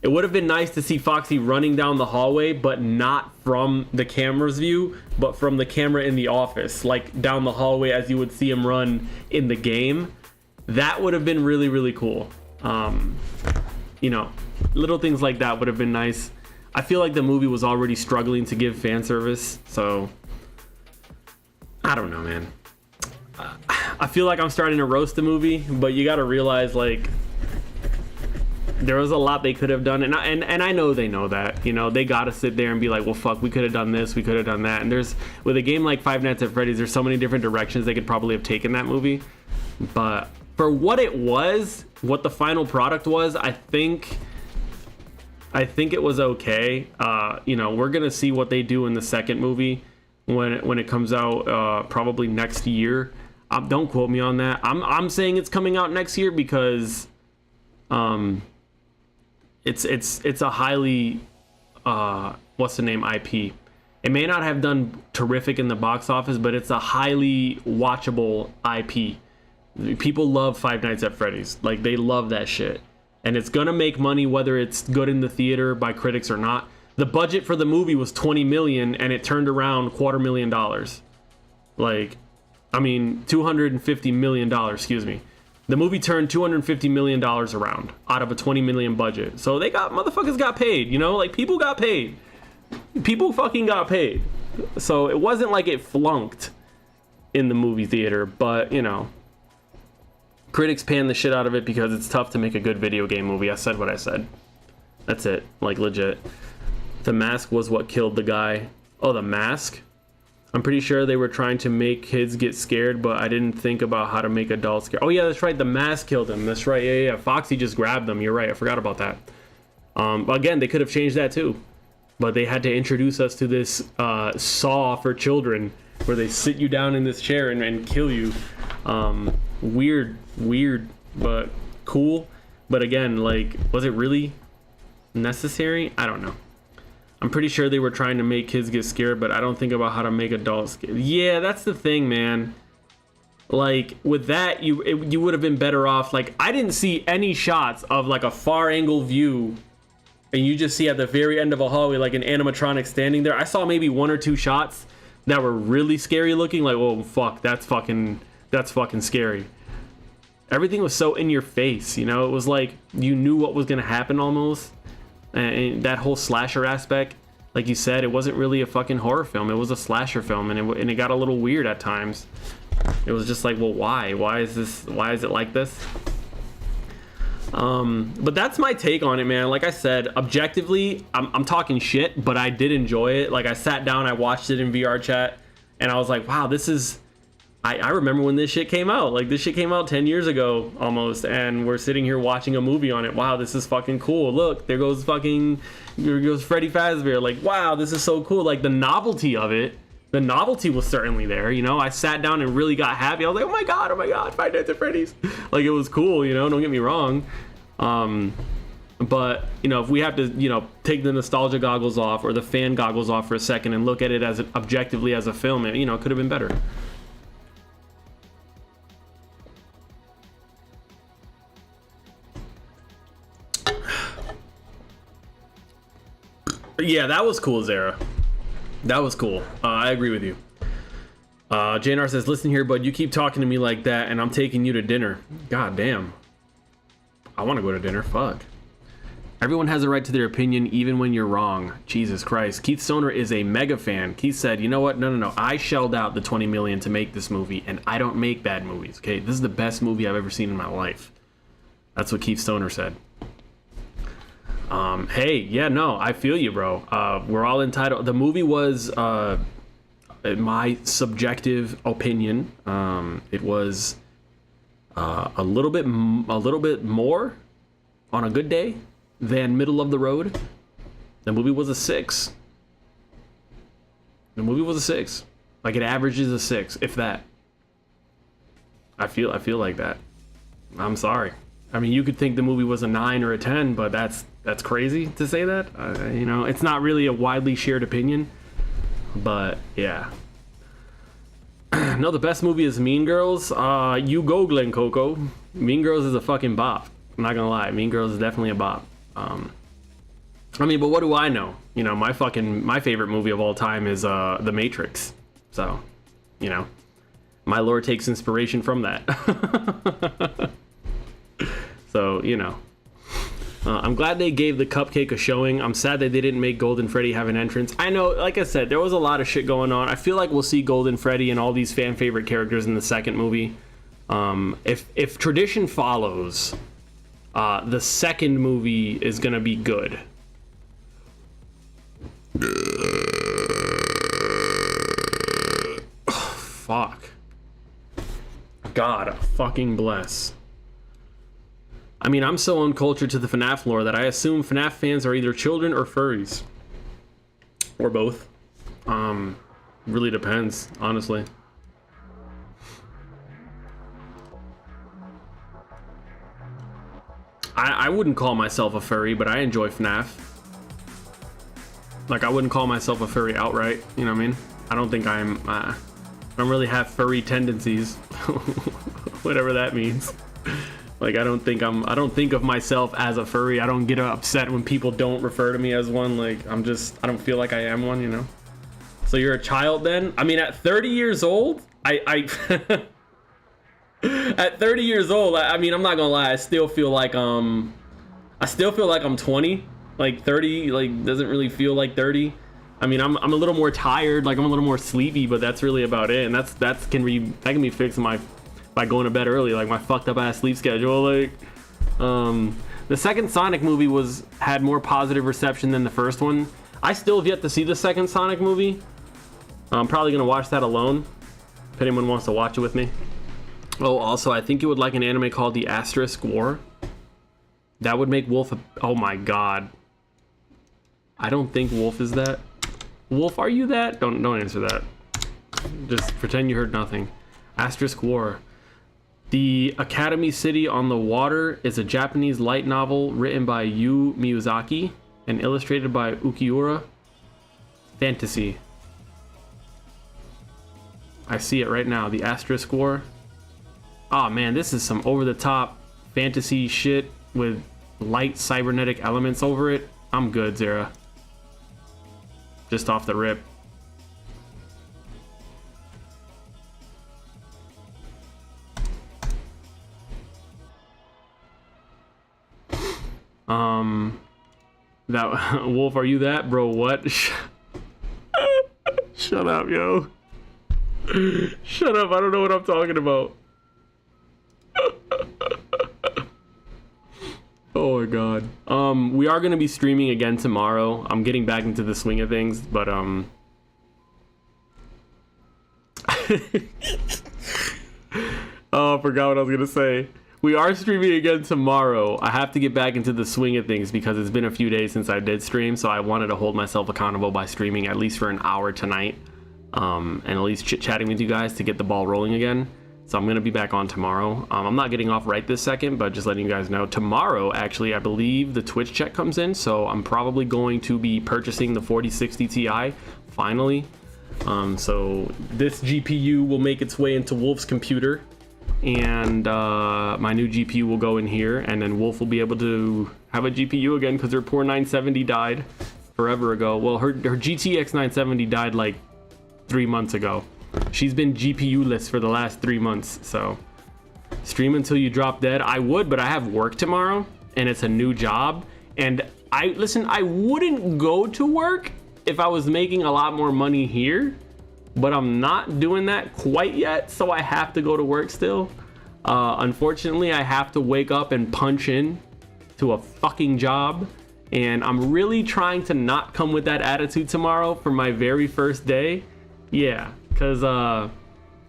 It would have been nice to see Foxy running down the hallway, but not from the camera's view, but from the camera in the office, like down the hallway as you would see him run in the game. That would have been really, really cool. You know, little things like that would have been nice. I feel like the movie was already struggling to give fan service, so I don't know, man. I feel like I'm starting to roast the movie, but you got to realize, like, there was a lot they could have done, and I know they know that, you know, they got to sit there and be like, well, fuck, we could have done this, we could have done that. And there's, with a game like Five Nights at Freddy's, there's so many different directions they could probably have taken that movie. But for what it was, what the final product was, I think it was okay. You know, we're gonna see what they do in the second movie when it comes out, probably next year. Don't quote me on that. I'm saying it's coming out next year because it's a highly what's the name, IP. It may not have done terrific in the box office, but it's a highly watchable IP. People love Five Nights at Freddy's. Like, they love that shit. And it's gonna make money whether it's good in the theater by critics or not. The budget for the movie was $20 million and it turned around $250,000. Like, I mean, $250 million, excuse me. The movie turned $250 million around out of a $20 million budget. So motherfuckers got paid, you know? Like, people got paid. People fucking got paid. So it wasn't like it flunked in the movie theater, but, you know, critics pan the shit out of it because it's tough to make a good video game movie. I said what I said. That's it. Like, legit. The mask was what killed the guy. Oh, the mask? I'm pretty sure they were trying to make kids get scared, but I didn't think about how to make adults scared. Oh yeah, that's right. The mask killed him. That's right. Yeah. Foxy just grabbed them. You're right. I forgot about that. Again, they could have changed that too, but they had to introduce us to this Saw for children, where they sit you down in this chair and kill you. Weird, but cool. But again, like, was it really necessary? I don't know. I'm pretty sure they were trying to make kids get scared, but I don't think about how to make adults scared. Yeah, that's the thing, man. Like, with that, you would have been better off. Like, I didn't see any shots of like a far angle view, and you just see at the very end of a hallway like an animatronic standing there. I saw maybe 1 or 2 shots that were really scary looking. Like, oh fuck, that's fucking scary. Everything was so in your face, you know. It was like you knew what was gonna happen almost. And that whole slasher aspect, like you said, it wasn't really a fucking horror film. It was a slasher film, and it got a little weird at times. It was just like, well, why? Why is it like this? But that's my take on it, man. Like I said, objectively, I'm talking shit, but I did enjoy it. Like, I sat down, I watched it in VR chat, and I was like, wow, this is... I remember when this shit came out. Like, this shit came out 10 years ago almost, and we're sitting here watching a movie on it. Wow, this is fucking cool. Look, there goes Freddy Fazbear. Like, wow, this is so cool. Like, the novelty of it, the novelty was certainly there, you know. I sat down and really got happy. I was like, oh my god, Five Nights at Freddy's. Like, it was cool, you know, don't get me wrong. But, you know, if we have to, you know, take the nostalgia goggles off or the fan goggles off for a second and look at it as objectively as a film, it, you know, could have been better. Yeah, that was cool, Zara. That was cool. I agree with you. JNR says, listen here, bud, you keep talking to me like that, and I'm taking you to dinner. God damn. I want to go to dinner. Fuck. Everyone has a right to their opinion, even when you're wrong. Jesus Christ. Keith Stoner is a mega fan. Keith said, you know what? No. I shelled out the $20 million to make this movie, and I don't make bad movies, okay? This is the best movie I've ever seen in my life. That's what Keith Stoner said. Hey, yeah, no, I feel you, bro. We're all entitled. The movie was, in my subjective opinion, it was a little bit more on a good day than middle of the road. The movie was a 6. Like, it averages a 6, if that. I feel like that. I'm sorry. I mean, you could think the movie was a 9 or a 10, but that's crazy to say that. You know, it's not really a widely shared opinion, but yeah. No, the best movie is Mean Girls. You go, Glen Coco. Mean Girls is a fucking bop. I'm not gonna lie. Mean Girls is definitely a bop. I mean, but what do I know? You know, my favorite movie of all time is The Matrix. So, you know, my lore takes inspiration from that. So, you know. I'm glad they gave the cupcake a showing. I'm sad that they didn't make Golden Freddy have an entrance. I know, like I said, there was a lot of shit going on. I feel like we'll see Golden Freddy and all these fan favorite characters in the second movie. If tradition follows, the second movie is gonna be good. Oh, fuck. God fucking bless. I mean, I'm so uncultured to the FNAF lore that I assume FNAF fans are either children or furries. Or both. Really depends, honestly. I wouldn't call myself a furry, but I enjoy FNAF. Like, I wouldn't call myself a furry outright, you know what I mean? I don't think I don't really have furry tendencies. Whatever that means. Like, I don't think of myself as a furry. I don't get upset when people don't refer to me as one. Like, I don't feel like I am one, you know? So you're a child then? I mean, at 30 years old, at 30 years old, I mean, I'm not gonna lie, I still feel like I'm 20. Like, 30, like, doesn't really feel like 30. I mean, I'm a little more tired, like, I'm a little more sleepy, but that's really about it. And that can be fixed by going to bed early, like my fucked up ass sleep schedule. Like, the second Sonic movie had more positive reception than the first one. I still have yet to see the second Sonic movie. I'm probably gonna watch that alone if anyone wants to watch it with me. Oh, also, I think you would like an anime called The Asterisk War. That would make Wolf oh my god. I don't think Wolf is that. Wolf, are you that? Don't answer that. Just pretend you heard nothing. Asterisk War. The Academy City on the Water is a Japanese light novel written by Yu Miyazaki and illustrated by Ukiura. Fantasy. I see it right now. The Asterisk War. Oh man, this is some over-the-top fantasy shit with light cybernetic elements over it. I'm good, Zara. Just off the rip. That Wolf, are you that, bro? What? Shut up, yo. Shut up. I don't know what I'm talking about. Oh my god. We are gonna be streaming again tomorrow. I'm getting back into the swing of things, but oh, I forgot what I was gonna say. We are streaming again tomorrow. I have to get back into the swing of things because it's been a few days since I did stream, so I wanted to hold myself accountable by streaming at least for an hour tonight, and at least chit-chatting with you guys to get the ball rolling again. So I'm gonna be back on tomorrow. I'm not getting off right this second, but just letting you guys know. Tomorrow, actually, I believe the Twitch check comes in, so I'm probably going to be purchasing the 4060 Ti, finally. So this GPU will make its way into Wolf's computer, and my new GPU will go in here, and then Wolf will be able to have a GPU again because her poor 970 died forever ago. Well, her GTX 970 died like 3 months ago. She's been GPU-less for the last 3 months, so stream until you drop dead. I would, but I have work tomorrow, and it's a new job. And I wouldn't go to work if I was making a lot more money here, but I'm not doing that quite yet, so I have to go to work still. Unfortunately, I have to wake up and punch in to a fucking job, and I'm really trying to not come with that attitude tomorrow for my very first day. Yeah. Because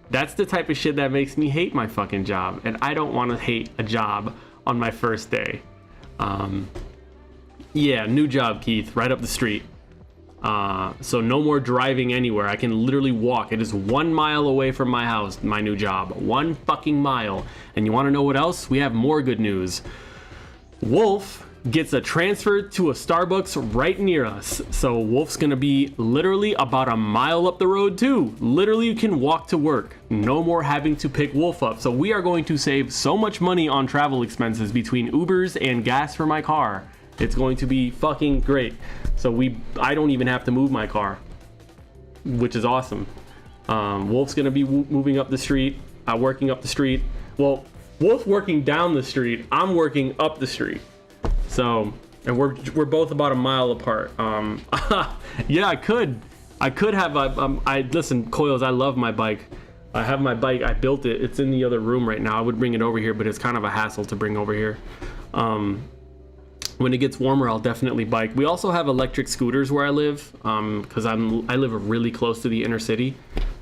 that's the type of shit that makes me hate my fucking job. And I don't want to hate a job on my first day. Yeah, new job, Keith. Right up the street. So no more driving anywhere. I can literally walk. It is 1 mile away from my house, my new job. 1 fucking mile. And you want to know what else? We have more good news. Wolf gets a transfer to a Starbucks right near us. So Wolf's gonna be literally about a mile up the road too. Literally, you can walk to work. No more having to pick Wolf up. So we are going to save so much money on travel expenses between Ubers and gas for my car. It's going to be fucking great. So I don't even have to move my car, which is awesome. Wolf's gonna be moving up the street, working up the street. Well, Wolf's working down the street. I'm working up the street. So, and we're both about a mile apart. Yeah, I could have. Listen, Coils. I love my bike. I have my bike. I built it. It's in the other room right now. I would bring it over here, but it's kind of a hassle to bring over here. When it gets warmer, I'll definitely bike. We also have electric scooters where I live, because I live really close to the inner city.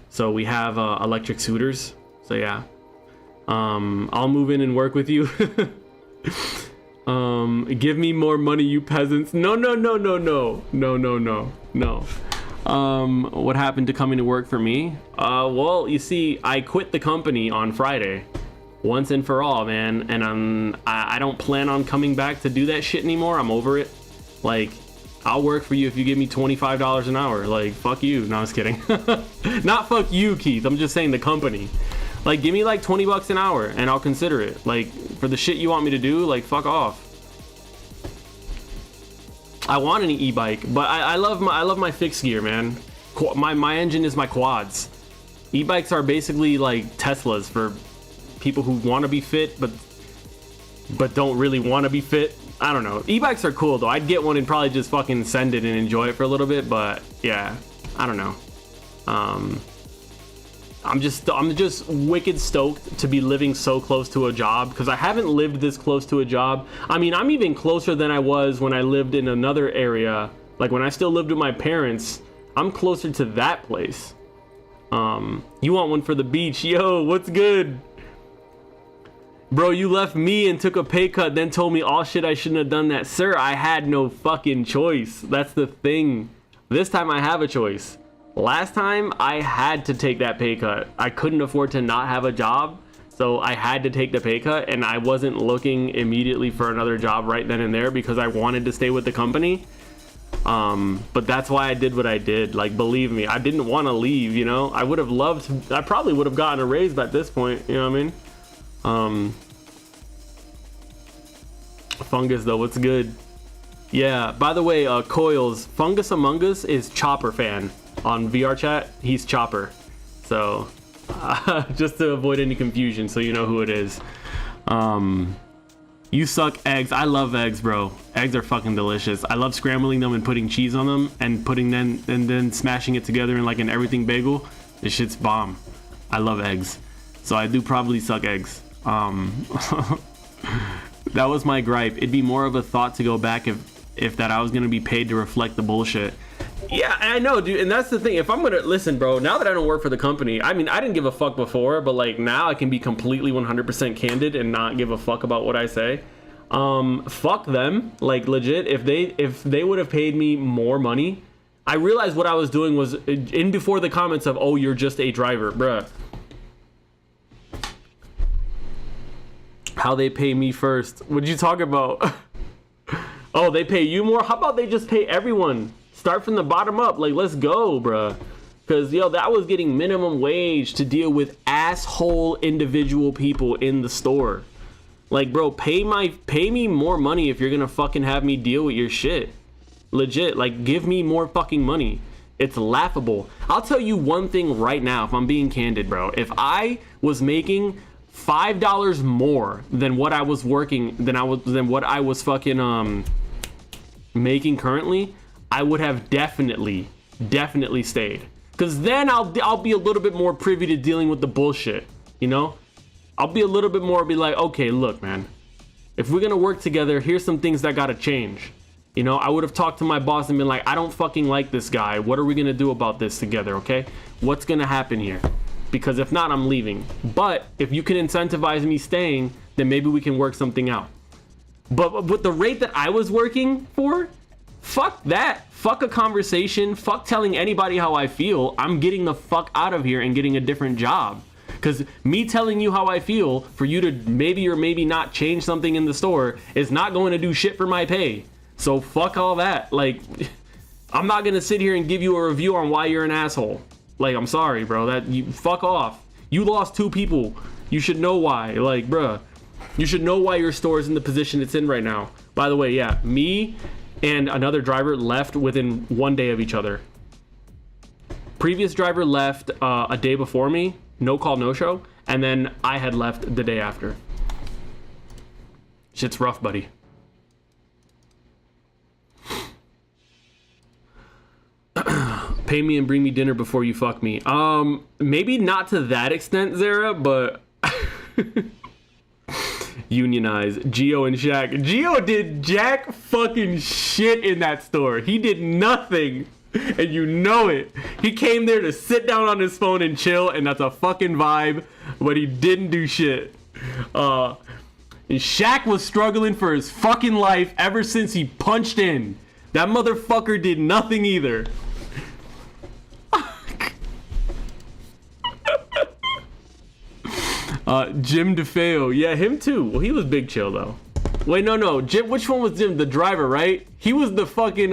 So we have electric scooters. So yeah, I'll move in and work with you. Give me more money, you peasants. No. What happened to coming to work for me? Well, you see, I quit the company on Friday, once and for all, man. And I don't plan on coming back to do that shit anymore. I'm over it. Like, I'll work for you if you give me $25 an hour. Like, fuck you. No, I was kidding. Not fuck you, Keith. I'm just saying the company. Like, give me like 20 bucks an hour and I'll consider it. Like, for the shit you want me to do, like, fuck off. I want an e-bike, but I love my fixed gear, man. My engine is my quads. E-bikes are basically like Teslas for people who want to be fit, but don't really want to be fit. I don't know. E-bikes are cool though. I'd get one and probably just fucking send it and enjoy it for a little bit, but yeah, I don't know. I'm just wicked stoked to be living so close to a job, because I haven't lived this close to a job. I mean, I'm even closer than I was when I lived in another area. Like when I still lived with my parents, I'm closer to that place. You want one for the beach? Yo, what's good? Bro, you left me and took a pay cut, then told me all shit I shouldn't have done that. Sir, I had no fucking choice. That's the thing. This time I have a choice. Last time I had to take that pay cut. I couldn't afford to not have a job, so I had to take the pay cut, and I wasn't looking immediately for another job right then and there because I wanted to stay with the company. But that's why I did what I did. Like, believe me, I didn't want to leave, you know? I would have loved, I probably would have gotten a raise at this point, you know what I mean? Fungus though, what's good? Yeah, by the way, Coils, Fungus Among Us is Chopper fan on VR chat. He's Chopper. So, just to avoid any confusion, so you know who it is. You suck eggs. I love eggs, bro. Eggs are fucking delicious. I love scrambling them and putting cheese on them and then smashing it together in like an everything bagel. This shit's bomb. I love eggs. So I do probably suck eggs. That was my gripe. It'd be more of a thought to go back if that I was gonna be paid to reflect the bullshit. Yeah, I know, dude, and that's the thing. If I'm gonna listen, bro, now that I don't work for the company, I mean, I didn't give a fuck before, but like now I can be completely 100% candid and not give a fuck about what I say. Fuck them, like legit. If they would have paid me more money, I realized what I was doing was in before the comments of, oh, you're just a driver, bruh. How they pay me first? What'd you talk about? Oh, they pay you more? How about they just pay everyone? Start from the bottom up. Like, let's go, bruh. Because, yo, that was getting minimum wage to deal with asshole individual people in the store. Like, bro, pay me more money if you're gonna fucking have me deal with your shit. Legit, like, give me more fucking money. It's laughable. I'll tell you one thing right now, if I'm being candid, bro. If I was making $5 more than what I was working, than what I was fucking making currently, I would have definitely stayed. Cause then I'll be a little bit more privy to dealing with the bullshit, you know? I'll be a little bit more be like, okay, look, man, if we're gonna work together, here's some things that gotta change. You know, I would have talked to my boss and been like, I don't fucking like this guy. What are we gonna do about this together, okay? What's gonna happen here? Because if not, I'm leaving. But if you can incentivize me staying, then maybe we can work something out. But with the rate that I was working for, fuck that. Fuck a conversation. Fuck telling anybody how I feel. I'm getting the fuck out of here and getting a different job. Because me telling you how I feel for you to maybe or maybe not change something in the store is not going to do shit for my pay. So fuck all that. Like, I'm not going to sit here and give you a review on why you're an asshole. Like, I'm sorry, bro. That you fuck off. You lost 2 people. You should know why. Like, bruh, you should know why your store is in the position it's in right now. By the way, yeah, me and another driver left within 1 day of each other. Previous driver left a day before me, no call, no show, and then I had left the day after. Shit's rough, buddy. Pay me and bring me dinner before you fuck me. Maybe not to that extent, Zara, but unionize. Gio and Shaq. Gio did jack fucking shit in that store. He did nothing, and you know it. He came there to sit down on his phone and chill, and that's a fucking vibe, but he didn't do shit. And Shaq was struggling for his fucking life ever since he punched in. That motherfucker did nothing either. Jim DeFeo. Yeah, him too. Well, he was big chill though. Wait, no. Jim, which one was Jim? The driver, right? He was the fucking,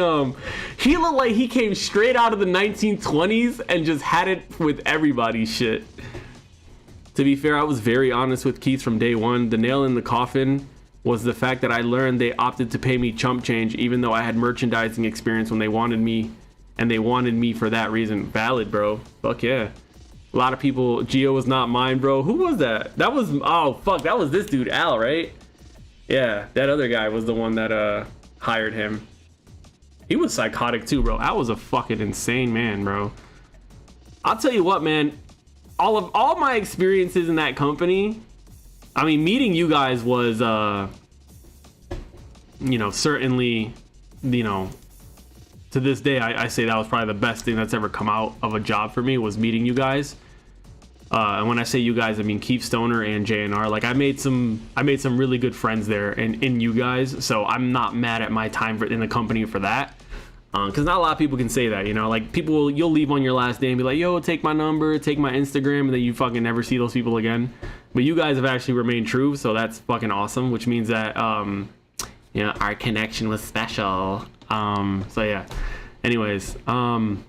he looked like he came straight out of the 1920s and just had it with everybody's shit. To be fair, I was very honest with Keith from day one. The nail in the coffin was the fact that I learned they opted to pay me chump change even though I had merchandising experience when they wanted me, and they wanted me for that reason. Valid, bro. Fuck yeah. A lot of people, Gio was not mine, bro. Who was that? That was, oh, fuck, that was this dude, Al, right? Yeah, that other guy was the one that hired him. He was psychotic too, bro. Al was a fucking insane man, bro. I'll tell you what, man. All my experiences in that company, I mean, meeting you guys was, you know, certainly, you know, to this day, I say that was probably the best thing that's ever come out of a job for me, was meeting you guys. And when I say you guys, I mean Keith Stoner and JNR. Like I made some really good friends there and in you guys. So I'm not mad at my time in the company for that. Because not a lot of people can say that, you know, like you'll leave on your last day and be like, yo, take my number, take my Instagram, and then you fucking never see those people again. But you guys have actually remained true, so that's fucking awesome, which means that, you know, our connection was special. So yeah, anyways, fucking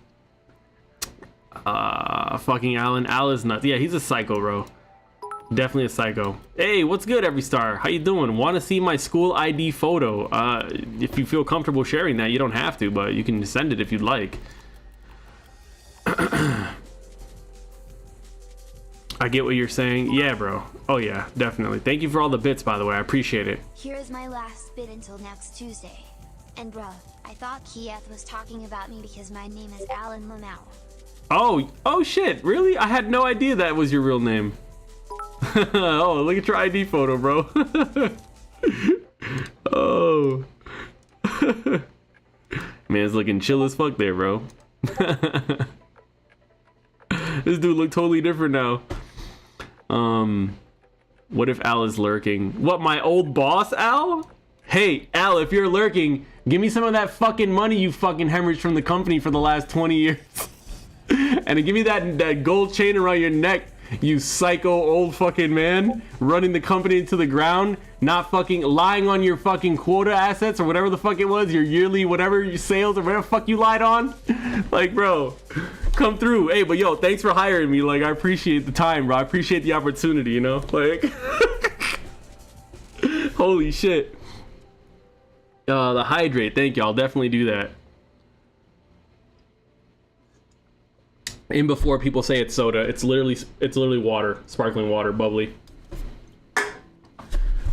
Al is nuts. Yeah, he's a psycho, bro. Definitely a psycho. Hey, what's good, Every Star? How you doing? Want to see my school ID photo? If you feel comfortable sharing that, you don't have to, but you can send it if you'd like. I get what you're saying. Yeah, bro. Oh yeah, definitely. Thank you for all the bits, by the way. I appreciate it. Here is my last bit until next Tuesday. And bruh, I thought Kiev was talking about me because my name is Alan Lamau. Oh shit, really? I had no idea that was your real name. Oh, look at your ID photo, bro. Oh. Man's looking chill as fuck there, bro. This dude look totally different now. What if Al is lurking? What, my old boss, Al? Hey, Al, if you're lurking, give me some of that fucking money you fucking hemorrhaged from the company for the last 20 years. And give me that gold chain around your neck. You psycho old fucking man, running the company into the ground, not fucking lying on your fucking quota assets or whatever the fuck it was, your yearly whatever, your sales or whatever the fuck you lied on. Like, bro, come through. Hey, but yo, thanks for hiring me. Like, I appreciate the time, bro. I appreciate the opportunity, you know? Like, holy shit. The hydrate, thank you. I'll definitely do that. In before people say it's soda, it's literally water, sparkling water, bubbly.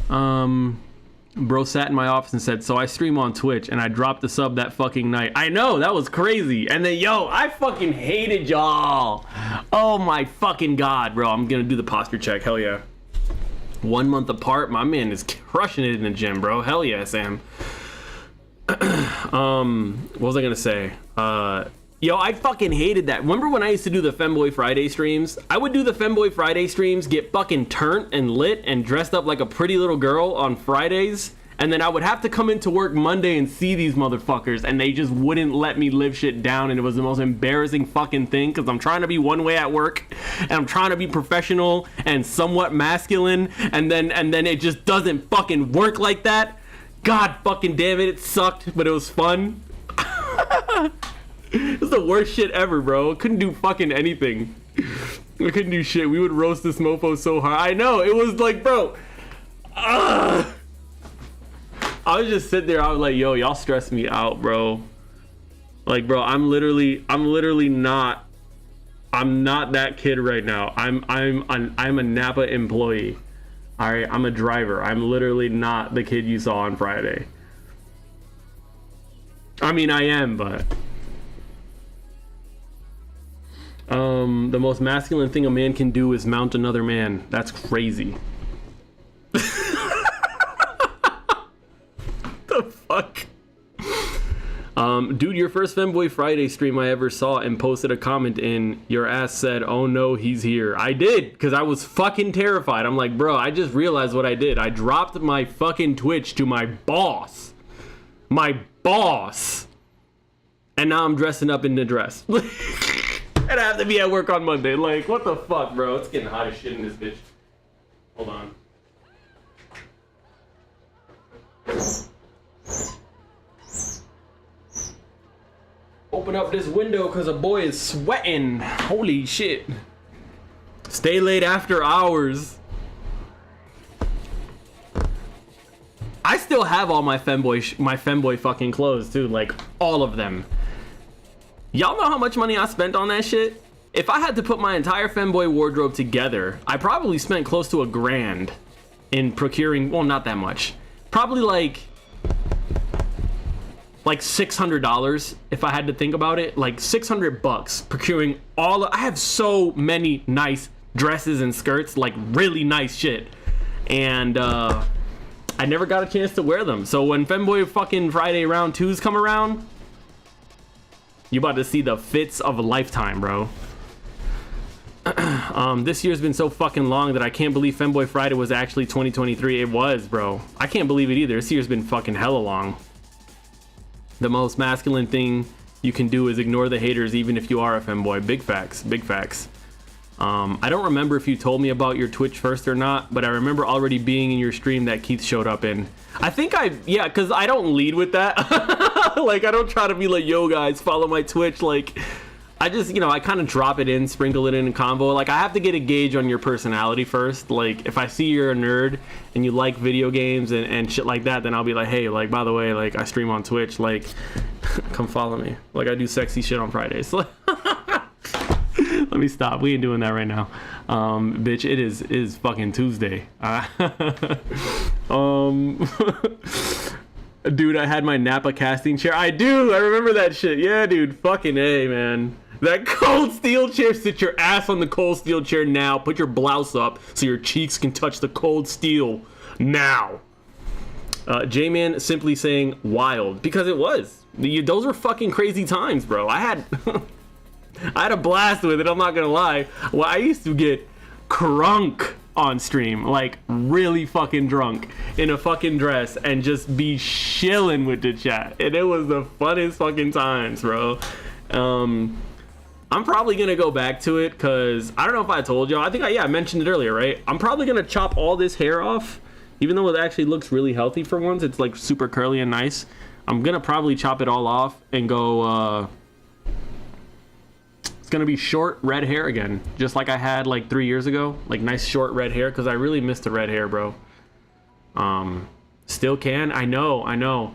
Bro sat in my office and said, so I stream on Twitch and I dropped the sub that fucking night. I know, that was crazy. And then yo, I fucking hated y'all. Oh my fucking god, bro. I'm gonna do the posture check. Hell yeah. 1 month apart, my man is crushing it in the gym, bro. Hell yeah, Sam. What was I gonna say? Yo, I fucking hated that. Remember when I used to do the Femboy Friday streams? I would do the Femboy Friday streams, get fucking turnt and lit and dressed up like a pretty little girl on Fridays. And then I would have to come into work Monday and see these motherfuckers. And they just wouldn't let me live shit down. And it was the most embarrassing fucking thing. Because I'm trying to be one way at work. And I'm trying to be professional and somewhat masculine. And then it just doesn't fucking work like that. God fucking damn it. It sucked, but it was fun. It was the worst shit ever, bro. Couldn't do fucking anything. I couldn't do shit. We would roast this mofo so hard. I know. It was like, bro. I was just sitting there. I was like, yo, y'all stress me out, bro. Like, bro, I'm literally not. I'm not that kid right now. I'm a Napa employee. All right, I'm a driver. I'm literally not the kid you saw on Friday. I mean, I am, but. The most masculine thing a man can do is mount another man. That's crazy. The fuck? Dude, your first Femboy Friday stream I ever saw and posted a comment in, your ass said, oh no, he's here. I did, because I was fucking terrified. I'm like, bro, I just realized what I did. I dropped my fucking Twitch to my boss. My boss. And now I'm dressing up in the dress. And I have to be at work on Monday. Like, what the fuck, bro? It's getting hot as shit in this bitch. Hold on. Open up this window because a boy is sweating. Holy shit. Stay late after hours. I still have all my femboy fucking clothes too. Like, all of them. Y'all know how much money I spent on that shit? If I had to put my entire femboy wardrobe together, I probably spent close to $1,000 in procuring, well, not that much. Probably like $600 if I had to think about it. Like $600 procuring I have so many nice dresses and skirts, like really nice shit. And I never got a chance to wear them. So when Femboy fucking Friday round 2s come around, You about to see the fits of a lifetime, bro. This year's been so fucking long that I can't believe Femboy Friday was actually 2023. It was, bro. I can't believe it either. This year's been fucking hella long. The most masculine thing you can do is ignore the haters even if you are a femboy. Big facts, big facts. I don't remember if you told me about your Twitch first or not, but I remember already being in your stream that Keith showed up in. I think yeah, because I don't lead with that. Like, I don't try to be like, yo guys, follow my Twitch. Like, I just, you know, I kind of drop it in, sprinkle it in convo. Like, I have to get a gauge on your personality first. Like, if I see you're a nerd and you like video games and shit like that, then I'll be like, hey, like, by the way, like, I stream on Twitch. Like, come follow me. Like, I do sexy shit on Fridays. Let me stop. We ain't doing that right now. Bitch, it is fucking Tuesday. Dude, I had my Napa casting chair. I do. I remember that shit. Yeah, dude. Fucking A, man. That cold steel chair. Sit your ass on the cold steel chair now. Put your blouse up so your cheeks can touch the cold steel now. J-Man simply saying wild, because it was. Those were fucking crazy times, bro. I had a blast with it, I'm not gonna lie. Well, I used to get crunk on stream, like really fucking drunk in a fucking dress and just be chilling with the chat. And it was the funnest fucking times, bro. I'm probably gonna go back to it because I don't know if I told y'all. I think I mentioned it earlier, right? I'm probably gonna chop all this hair off, even though it actually looks really healthy for once. It's like super curly and nice. I'm gonna probably chop it all off and go it's gonna be short red hair again, just like I had like 3 years ago. Like nice short red hair, because I really missed the red hair, bro. Still can. I know.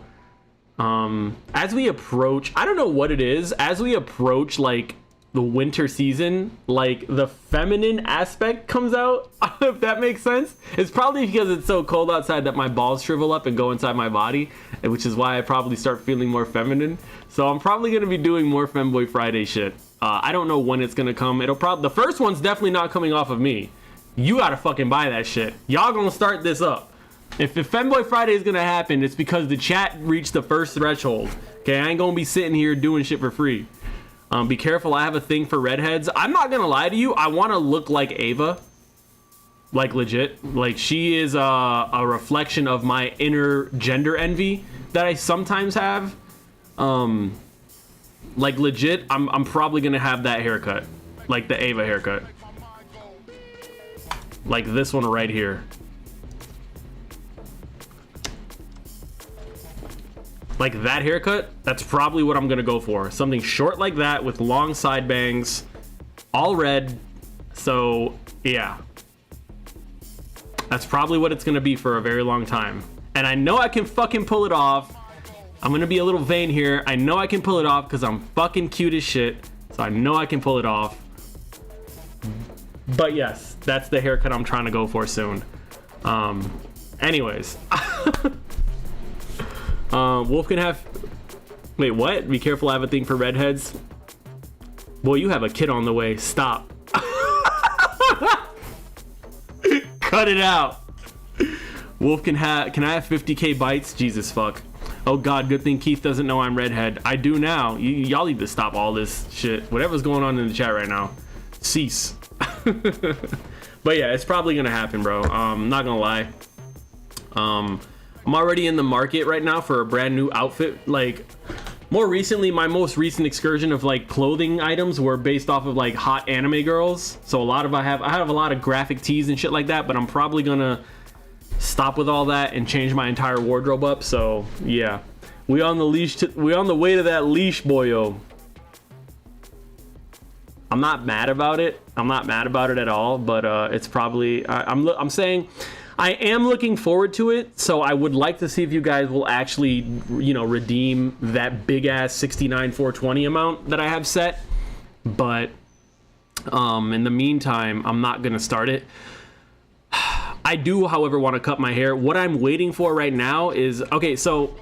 As we approach, I don't know what it is, as we approach like the winter season, like the feminine aspect comes out, if that makes sense. It's probably because it's so cold outside that my balls shrivel up and go inside my body, which is why I probably start feeling more feminine. So I'm probably gonna be doing more Femboy Friday shit. I don't know when it's gonna come. The first one's definitely not coming off of me. You gotta fucking buy that shit. Y'all gonna start this up. If Femboy Friday is gonna happen, it's because the chat reached the first threshold. Okay, I ain't gonna be sitting here doing shit for free. Be careful, I have a thing for redheads. I'm not gonna lie to you, I wanna look like Ava. Like legit. Like she is a reflection of my inner gender envy that I sometimes have. Like legit, I'm probably gonna have that haircut, like the Ava haircut, like this one right here. Like that haircut, that's probably what I'm gonna go for. Something short like that with long side bangs, all red. So yeah, that's probably what it's gonna be for a very long time. And I know I can fucking pull it off. I'm gonna be a little vain here. I know I can pull it off because I'm fucking cute as shit. So I know I can pull it off. But yes, that's the haircut I'm trying to go for soon. Anyways. Wolf can have... Wait, what? Be careful, I have a thing for redheads. Boy, you have a kid on the way. Stop. Cut it out. Wolf can I have 50k bites? Jesus fuck. Oh god, good thing Keith doesn't know I'm redhead. I do now. Y'all need to stop all this shit. Whatever's going on in the chat right now, cease. But yeah, it's probably gonna happen, bro. Not gonna lie. I'm already in the market right now for a brand new outfit. Like, more recently, my most recent excursion of like clothing items were based off of like hot anime girls. So I have a lot of graphic tees and shit like that, but I'm probably gonna stop with all that and change my entire wardrobe up. So yeah, we on the way to that leash, boyo. I'm not mad about it. I'm not mad about it at all, but it's probably I'm saying I am looking forward to it. So I would like to see if you guys will actually, you know, redeem that big ass 69,420 amount that I have set. But in the meantime, I'm not gonna start it. I do, however, want to cut my hair. What I'm waiting for right now is, okay, so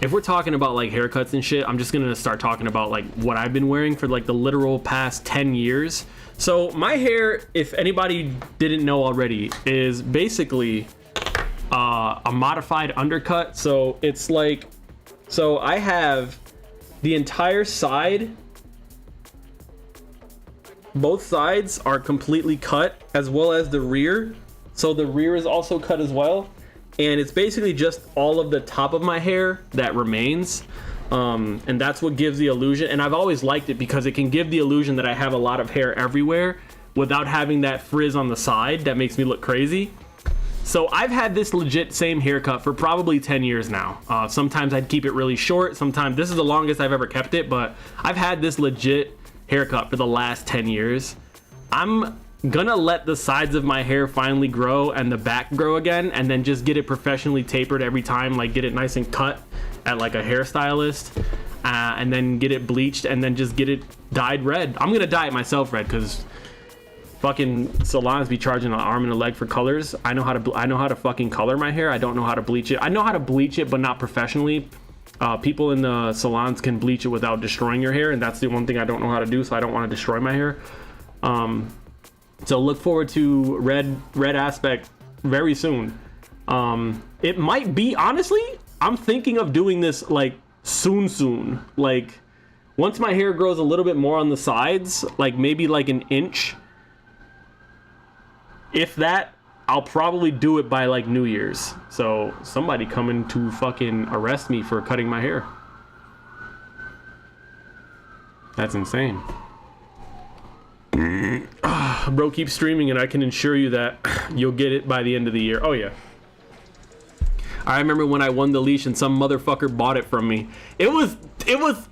if we're talking about like haircuts and shit, I'm just gonna start talking about like what I've been wearing for like the literal past 10 years. So my hair, if anybody didn't know already, is basically a modified undercut. So it's like, so I have the entire side, both sides are completely cut, as well as the rear. So the rear is also cut as well. And it's basically just all of the top of my hair that remains. And that's what gives the illusion. And I've always liked it because it can give the illusion that I have a lot of hair everywhere without having that frizz on the side that makes me look crazy. So I've had this legit same haircut for probably 10 years now. Sometimes I'd keep it really short. Sometimes this is the longest I've ever kept it, but I've had this legit haircut for the last 10 years. I'm gonna let the sides of my hair finally grow and the back grow again, and then just get it professionally tapered every time, like get it nice and cut at like a hairstylist, and then get it bleached, and then just get it dyed red. I'm gonna dye it myself red because fucking salons be charging an arm and a leg for colors. I know how to fucking color my hair. I don't know how to bleach it. I know how to bleach it, but not professionally. People in the salons can bleach it without destroying your hair, and that's the one thing I don't know how to do, so I don't want to destroy my hair. So look forward to red aspect very soon. It might be, honestly, I'm thinking of doing this like soon. Like once my hair grows a little bit more on the sides, like maybe like an inch, if that, I'll probably do it by like New Year's. So somebody coming to fucking arrest me for cutting my hair. That's insane. Bro, keep streaming and I can assure you that you'll get it by the end of the year. Oh yeah. I remember when I won the leash and some motherfucker bought it from me. It was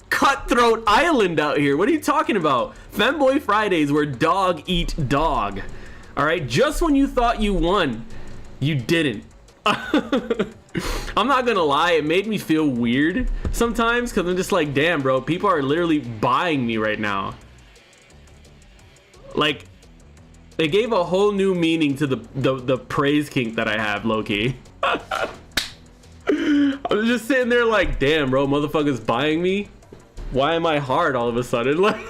Cutthroat Island out here. What are you talking about? Femboy Fridays where dog eat dog. All right, just when you thought you won, you didn't. I'm not gonna lie, it made me feel weird sometimes because I'm just like, damn, bro, people are literally buying me right now. Like, they gave a whole new meaning to the praise kink that I have, low-key. I was just sitting there like, damn, bro, motherfuckers buying me? Why am I hard all of a sudden? Like,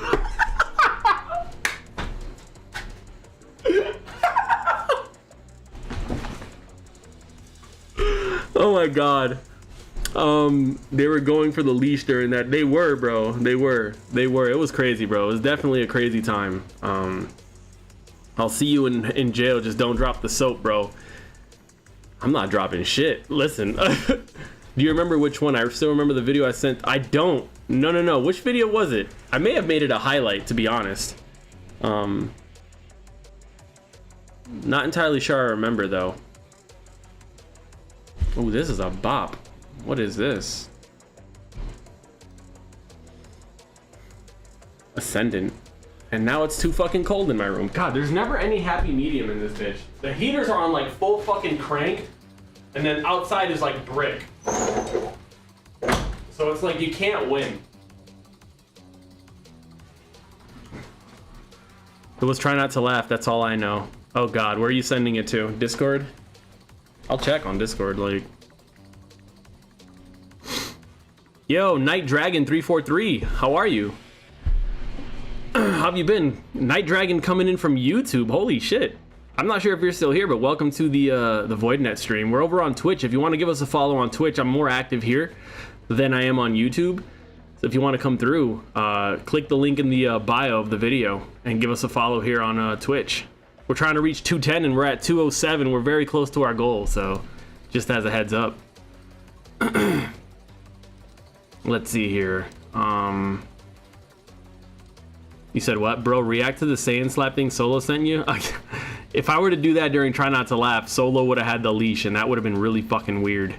oh my god. They were going for the leash during that. They were, bro. They were. It was crazy, bro. It was definitely a crazy time. I'll see you in jail. Just don't drop the soap, bro. I'm not dropping shit. Listen. Do you remember which one? I still remember the video I sent. I don't. No. Which video was it? I may have made it a highlight, to be honest. Not entirely sure I remember, though. Oh, this is a bop. What is this? Ascendant. And now it's too fucking cold in my room. God, there's never any happy medium in this bitch. The heaters are on like full fucking crank, and then outside is like brick. So it's like you can't win. It was try not to laugh, that's all I know. Oh god, where are you sending it to? Discord? I'll check on Discord, like. Yo, Night Dragon 343, how are you? How have you been? Night Dragon coming in from YouTube, holy shit. I'm not sure if you're still here, but welcome to the VoidNet stream. We're over on Twitch. If you want to give us a follow on Twitch, I'm more active here than I am on YouTube. So if you want to come through, click the link in the bio of the video and give us a follow here on Twitch. We're trying to reach 210 and we're at 207. We're very close to our goal, so just as a heads up. Let's see here. You said what, bro? React to the Saiyan slap thing Solo sent you? If I were to do that during Try Not to Laugh, Solo would have had the leash, and that would have been really fucking weird.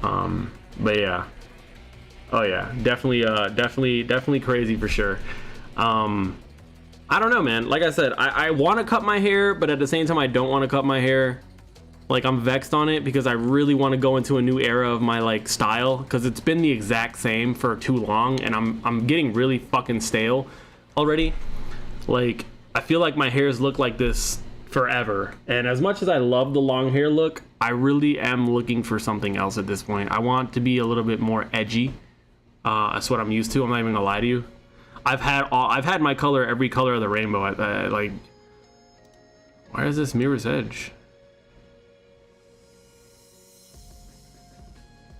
But yeah. Oh yeah, definitely crazy for sure. I don't know, man. Like I said, I want to cut my hair, but at the same time, I don't want to cut my hair. Like, I'm vexed on it because I really want to go into a new era of my like style, because it's been the exact same for too long, and I'm getting really fucking stale already. Like, I feel like my hairs look like this forever, and as much as I love the long hair look, I really am looking for something else at this point. I want to be a little bit more edgy. That's what I'm used to. I'm not even gonna lie to you. I've had my color, every color of the rainbow. Like, where is this Mirror's Edge?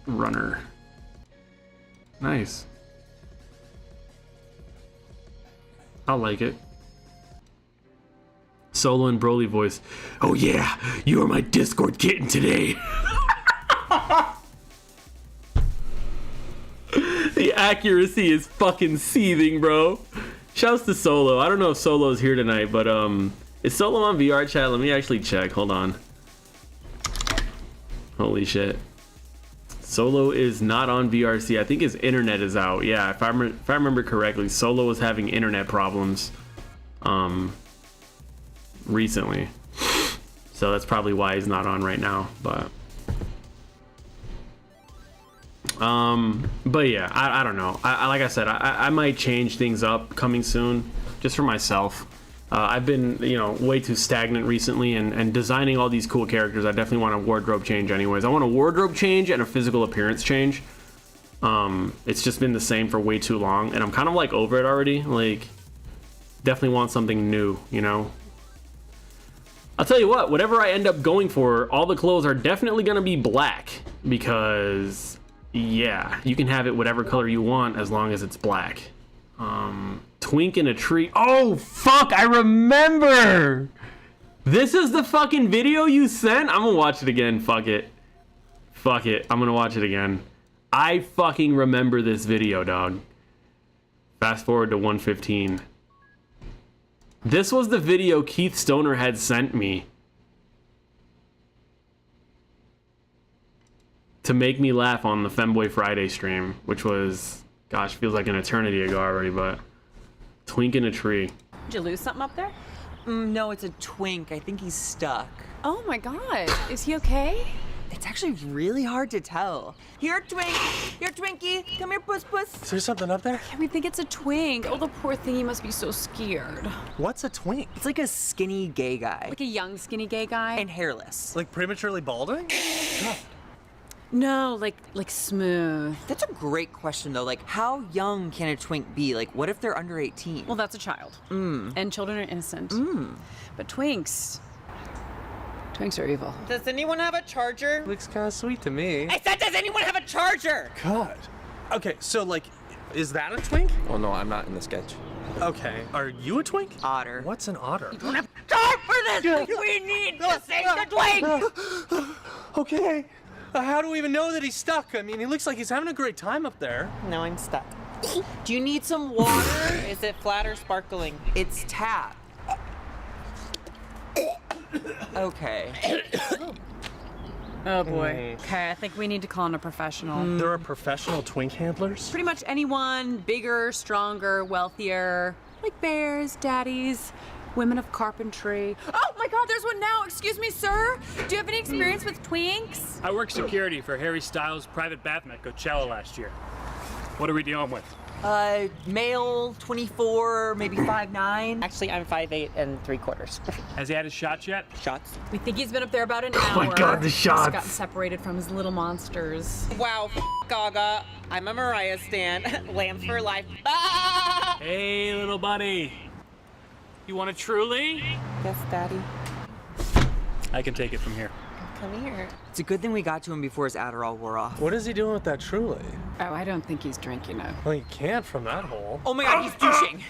Runner. Nice. I like it. Solo and Broly voice. Oh yeah, you are my Discord kitten today. The accuracy is fucking seething, bro. Shouts to Solo. I don't know if Solo's here tonight, but is Solo on VR chat? Let me actually check. Hold on. Holy shit. Solo is not on VRC. I think his internet is out. Yeah, if I remember correctly, Solo was having internet problems recently. So that's probably why he's not on right now, but yeah, I don't know. Like I said, I might change things up coming soon, just for myself. I've been, way too stagnant recently, and designing all these cool characters. I definitely want a wardrobe change anyways. I want a wardrobe change and a physical appearance change. It's just been the same for way too long, and I'm kind of like over it already. Like, definitely want something new, I'll tell you what, whatever I end up going for, all the clothes are definitely gonna be black, because yeah, you can have it whatever color you want as long as it's black. Twink in a tree. Oh fuck, I remember. This is the fucking video you sent. I'm gonna watch it again. Fuck it, I'm gonna watch it again. I fucking remember this video, dog. Fast forward to 1:15. This was the video Keith Stoner had sent me to make me laugh on the Femboy Friday stream, which was, gosh, feels like an eternity ago already, but twink in a tree. Did you lose something up there? No, it's a twink. I think he's stuck. Oh my god, is he okay? It's actually really hard to tell. Here, Twink. Here, Twinkie. Come here, puss. Is there something up there? Yeah, we think it's a twink. Oh, the poor thing, he must be so scared. What's a twink? It's like a skinny gay guy. Like a young, skinny gay guy? And hairless. Like prematurely balding? No, like smooth. That's a great question, though. Like, how young can a twink be? Like, what if they're under 18? Well, that's a child. And children are innocent. But twinks are evil. Does anyone have a charger? Looks kind of sweet to me. I said, does anyone have a charger? God. Okay, so like, is that a twink? Oh no, I'm not in the sketch. Okay. Are you a twink? Otter. What's an otter? You don't have time for this! We need to save the twink! Okay. How do we even know that he's stuck? I mean, he looks like he's having a great time up there. Now I'm stuck. Do you need some water? Is it flat or sparkling? It's tap. Okay. Oh boy. Okay, I think we need to call in a professional. There are professional twink handlers? Pretty much anyone bigger, stronger, wealthier, like bears, daddies, women of carpentry. Oh my god, there's one now! Excuse me, sir? Do you have any experience with twinks? I worked security for Harry Styles' private bathroom at Coachella last year. What are we dealing with? Male, 24, maybe 5'9". Actually, I'm 5'8" and 3/4. Has he had his shots yet? Shots. We think he's been up there about an hour. Oh my god, the shots! He's gotten separated from his little monsters. Wow, Gaga. I'm a Mariah stan. Lambs for life. Ah! Hey, little buddy. You want a Truly? Yes, Daddy. I can take it from here. Come here. It's a good thing we got to him before his Adderall wore off. What is he doing with that Truly? Oh, I don't think he's drinking it. Well, he can't from that hole. Oh my god, he's douching.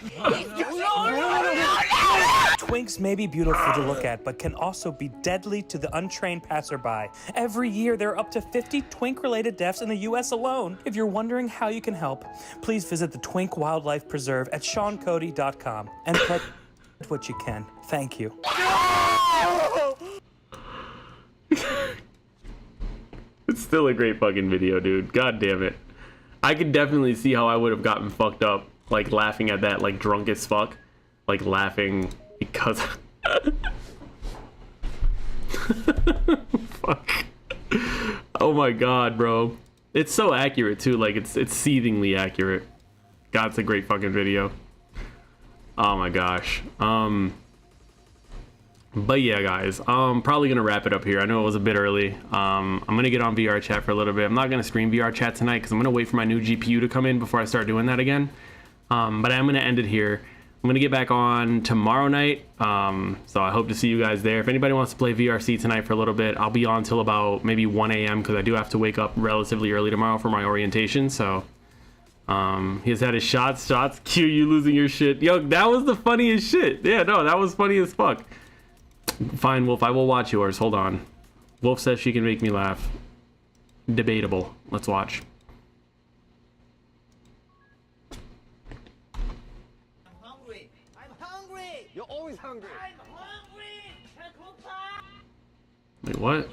Twinks may be beautiful to look at, but can also be deadly to the untrained passerby. Every year, there are up to 50 twink-related deaths in the U.S. alone. If you're wondering how you can help, please visit the Twink Wildlife Preserve at SeanCody.com and pet what you can. Thank you. It's still a great fucking video, dude. God damn it. I could definitely see how I would have gotten fucked up, like laughing at that, like drunk as fuck. Like laughing because... Fuck. Oh my god, bro. It's so accurate too, like it's seethingly accurate. God, it's a great fucking video. Oh my gosh. But yeah, guys, I'm probably gonna wrap it up here. I know it was a bit early. I'm gonna get on VR chat for a little bit. I'm not gonna stream VR chat tonight because I'm gonna wait for my new GPU to come in before I start doing that again. But I'm gonna end it here. I'm gonna get back on tomorrow night. So I hope to see you guys there. If anybody wants to play VRC tonight for a little bit, I'll be on till about maybe 1 a.m. because I do have to wake up relatively early tomorrow for my orientation. So He's had his shots. Q, you losing your shit. Yo, that was the funniest shit. Yeah, no, that was funny as fuck. Fine, Wolf, I will watch yours. Hold on. Wolf says she can make me laugh. Debatable. Let's watch. I'm hungry. I'm hungry. You're always hungry. I'm hungry. Wait, what?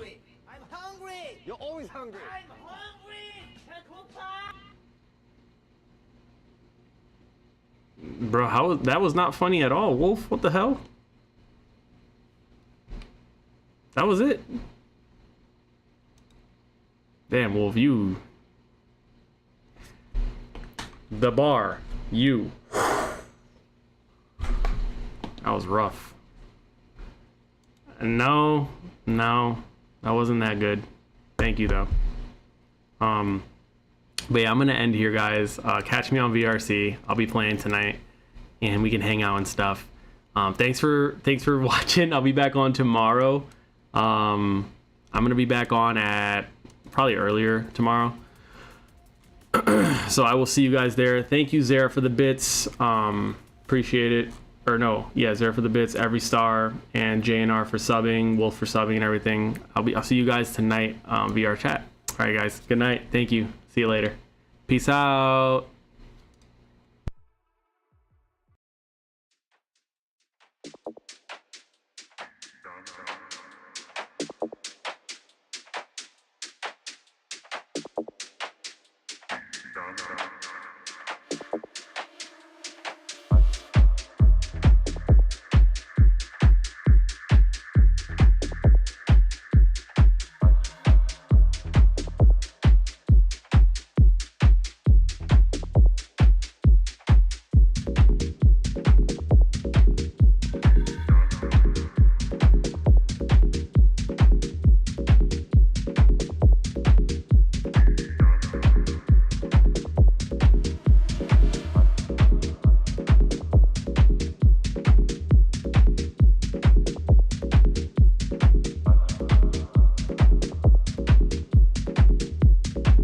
I'm hungry. You're always hungry. I'm hungry. Bro, that was not funny at all. Wolf, what the hell? That was it. Damn, Wolf, you. The bar, you. That was rough. No, that wasn't that good. Thank you though. But yeah, I'm gonna end here, guys. Catch me on VRC. I'll be playing tonight, and we can hang out and stuff. Thanks for watching. I'll be back on tomorrow. I'm gonna be back on at probably earlier tomorrow. So I will see you guys there. Thank you, Zara, for the bits. Appreciate it. Or no, yeah, Zara for the bits, every star, and JNR for subbing, Wolf for subbing and everything. I'll see you guys tonight VR chat. All right, guys. Good night. Thank you. See you later. Peace out.